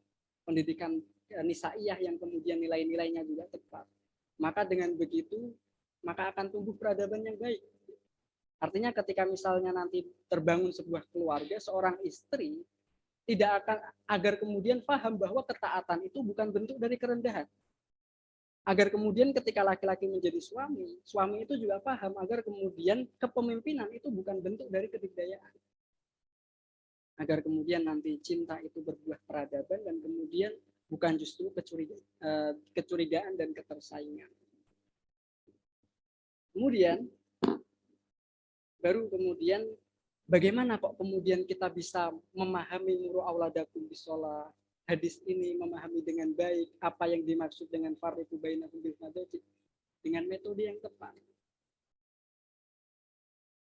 pendidikan nisaiyah yang kemudian nilai-nilainya juga tepat, maka dengan begitu maka akan tumbuh peradaban yang baik. Artinya ketika misalnya nanti terbangun sebuah keluarga, seorang istri tidak akan, agar kemudian paham bahwa ketaatan itu bukan bentuk dari kerendahan. Agar kemudian ketika laki-laki menjadi suami, suami itu juga paham agar kemudian kepemimpinan itu bukan bentuk dari kedikdayaan. Agar kemudian nanti cinta itu berbuah peradaban dan kemudian bukan justru kecurigaan dan ketersaingan. Kemudian baru kemudian bagaimana kok kemudian kita bisa memahami muru auladakum bisolah, hadis ini memahami dengan baik apa yang dimaksud dengan fariqu bainahum bil madaji dengan metode yang tepat.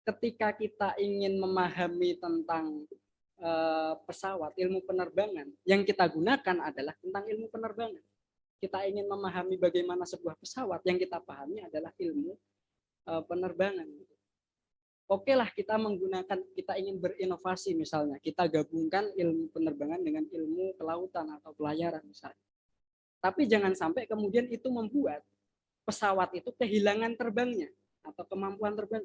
Ketika kita ingin memahami tentang pesawat, ilmu penerbangan, yang kita gunakan adalah tentang ilmu penerbangan. Kita ingin memahami bagaimana sebuah pesawat, yang kita pahami adalah ilmu penerbangan. Oke lah kita ingin berinovasi misalnya, kita gabungkan ilmu penerbangan dengan ilmu kelautan atau pelayaran misalnya. Tapi jangan sampai kemudian itu membuat pesawat itu kehilangan terbangnya atau kemampuan terbang.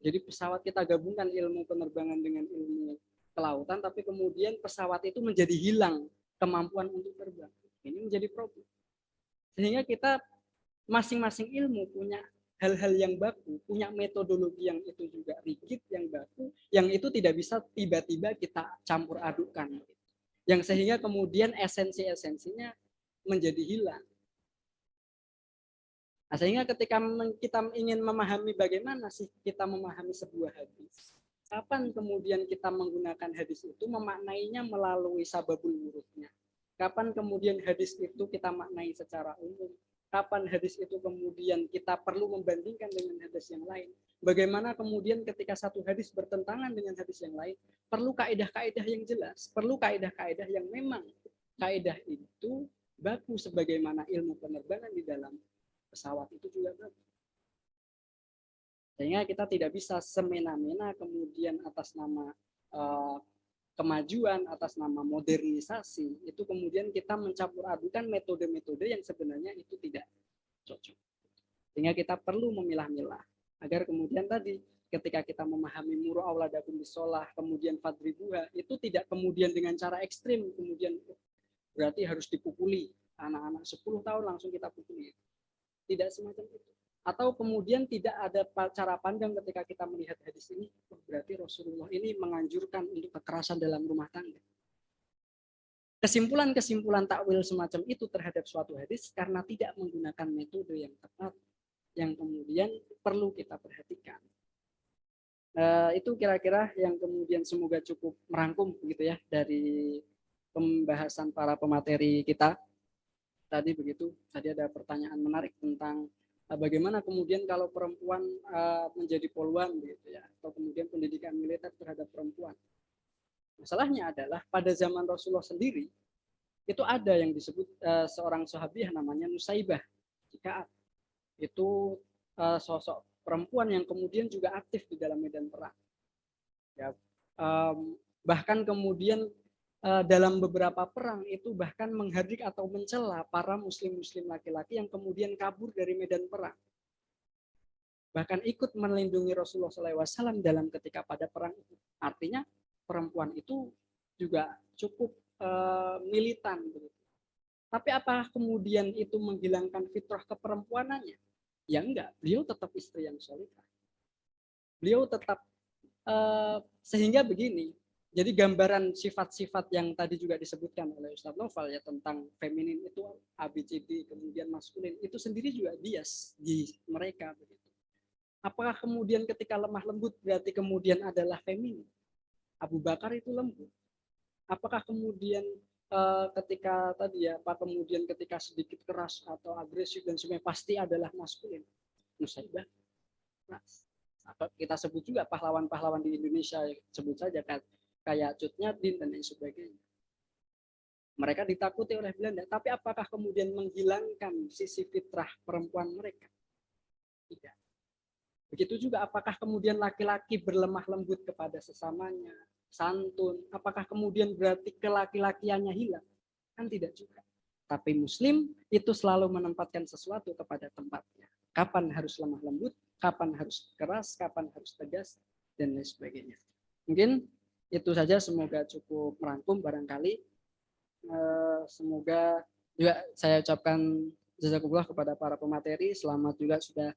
Jadi pesawat kita gabungkan ilmu penerbangan dengan ilmu kelautan, tapi kemudian pesawat itu menjadi hilang kemampuan untuk terbang. Ini menjadi problem. Sehingga kita masing-masing ilmu punya hal-hal yang baku, punya metodologi yang itu juga rigid, yang baku, yang itu tidak bisa tiba-tiba kita campur adukkan. Yang sehingga kemudian esensi-esensinya menjadi hilang. Nah, sehingga ketika kita ingin memahami bagaimana sih kita memahami sebuah hadis, kapan kemudian kita menggunakan hadis itu memaknainya melalui sababul wurudnya. Kapan kemudian hadis itu kita maknai secara umum. Kapan hadis itu kemudian kita perlu membandingkan dengan hadis yang lain. Bagaimana kemudian ketika satu hadis bertentangan dengan hadis yang lain, perlu kaidah-kaidah yang jelas. Perlu kaidah-kaidah yang memang kaidah itu baku sebagaimana ilmu penerbangan di dalam pesawat itu juga baku. Sehingga kita tidak bisa semena-mena kemudian atas nama kemajuan, atas nama modernisasi, itu kemudian kita mencampur adukan metode-metode yang sebenarnya itu tidak cocok. Sehingga kita perlu memilah-milah agar kemudian tadi ketika kita memahami muru auladakum bisolah, kemudian fadribuha, itu tidak kemudian dengan cara ekstrim, kemudian berarti harus dipukuli anak-anak 10 tahun langsung kita pukuli. Tidak semacam itu. Atau kemudian tidak ada cara pandang ketika kita melihat hadis ini, berarti Rasulullah ini menganjurkan untuk kekerasan dalam rumah tangga. Kesimpulan-kesimpulan takwil semacam itu terhadap suatu hadis karena tidak menggunakan metode yang tepat, yang kemudian perlu kita perhatikan. Itu kira-kira yang kemudian semoga cukup merangkum begitu ya dari pembahasan para pemateri kita. Tadi begitu, tadi ada pertanyaan menarik tentang bagaimana kemudian kalau perempuan menjadi poluan gitu ya, atau kemudian pendidikan militer terhadap perempuan. Masalahnya adalah pada zaman Rasulullah sendiri itu ada yang disebut seorang sahabiah namanya Nusaibah. Jika itu sosok perempuan yang kemudian juga aktif di dalam medan perang. Ya, bahkan kemudian dalam beberapa perang itu bahkan menghardik atau mencela para muslim-muslim laki-laki yang kemudian kabur dari medan perang. Bahkan ikut melindungi Rasulullah SAW dalam ketika pada perang itu. Artinya perempuan itu juga cukup militan. Tapi apakah kemudian itu menghilangkan fitrah keperempuanannya? Ya enggak, beliau tetap istri yang solihah. Beliau tetap sehingga begini. Jadi gambaran sifat-sifat yang tadi juga disebutkan oleh Ustadz Noval ya tentang feminin itu ABCD, kemudian maskulin itu sendiri juga bias di mereka begitu. Apakah kemudian ketika lemah lembut berarti kemudian adalah feminin? Abu Bakar itu lembut. Apakah kemudian ketika tadi ya, apa kemudian ketika sedikit keras atau agresif dan sebagainya pasti adalah maskulin? Nusaibah. Nah, atau kita sebut juga pahlawan-pahlawan di Indonesia, sebut saja kan kayak Cut Nyatin dan lain sebagainya. Mereka ditakuti oleh Belanda, tapi apakah kemudian menghilangkan sisi fitrah perempuan mereka? Tidak. Begitu juga apakah kemudian laki-laki berlemah lembut kepada sesamanya, santun, apakah kemudian berarti kelaki-lakiannya hilang? Kan tidak juga. Tapi Muslim itu selalu menempatkan sesuatu kepada tempatnya. Kapan harus lemah lembut, kapan harus keras, kapan harus tegas, dan lain sebagainya. Mungkin itu saja, semoga cukup merangkum barangkali. Semoga juga saya ucapkan jazakumullah kepada para pemateri, selamat juga sudah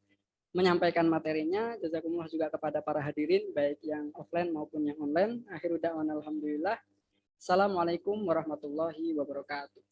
menyampaikan materinya. Jazakumullah juga kepada para hadirin baik yang offline maupun yang online. Akhirul da'wana alhamdulillah. Assalamualaikum warahmatullahi wabarakatuh.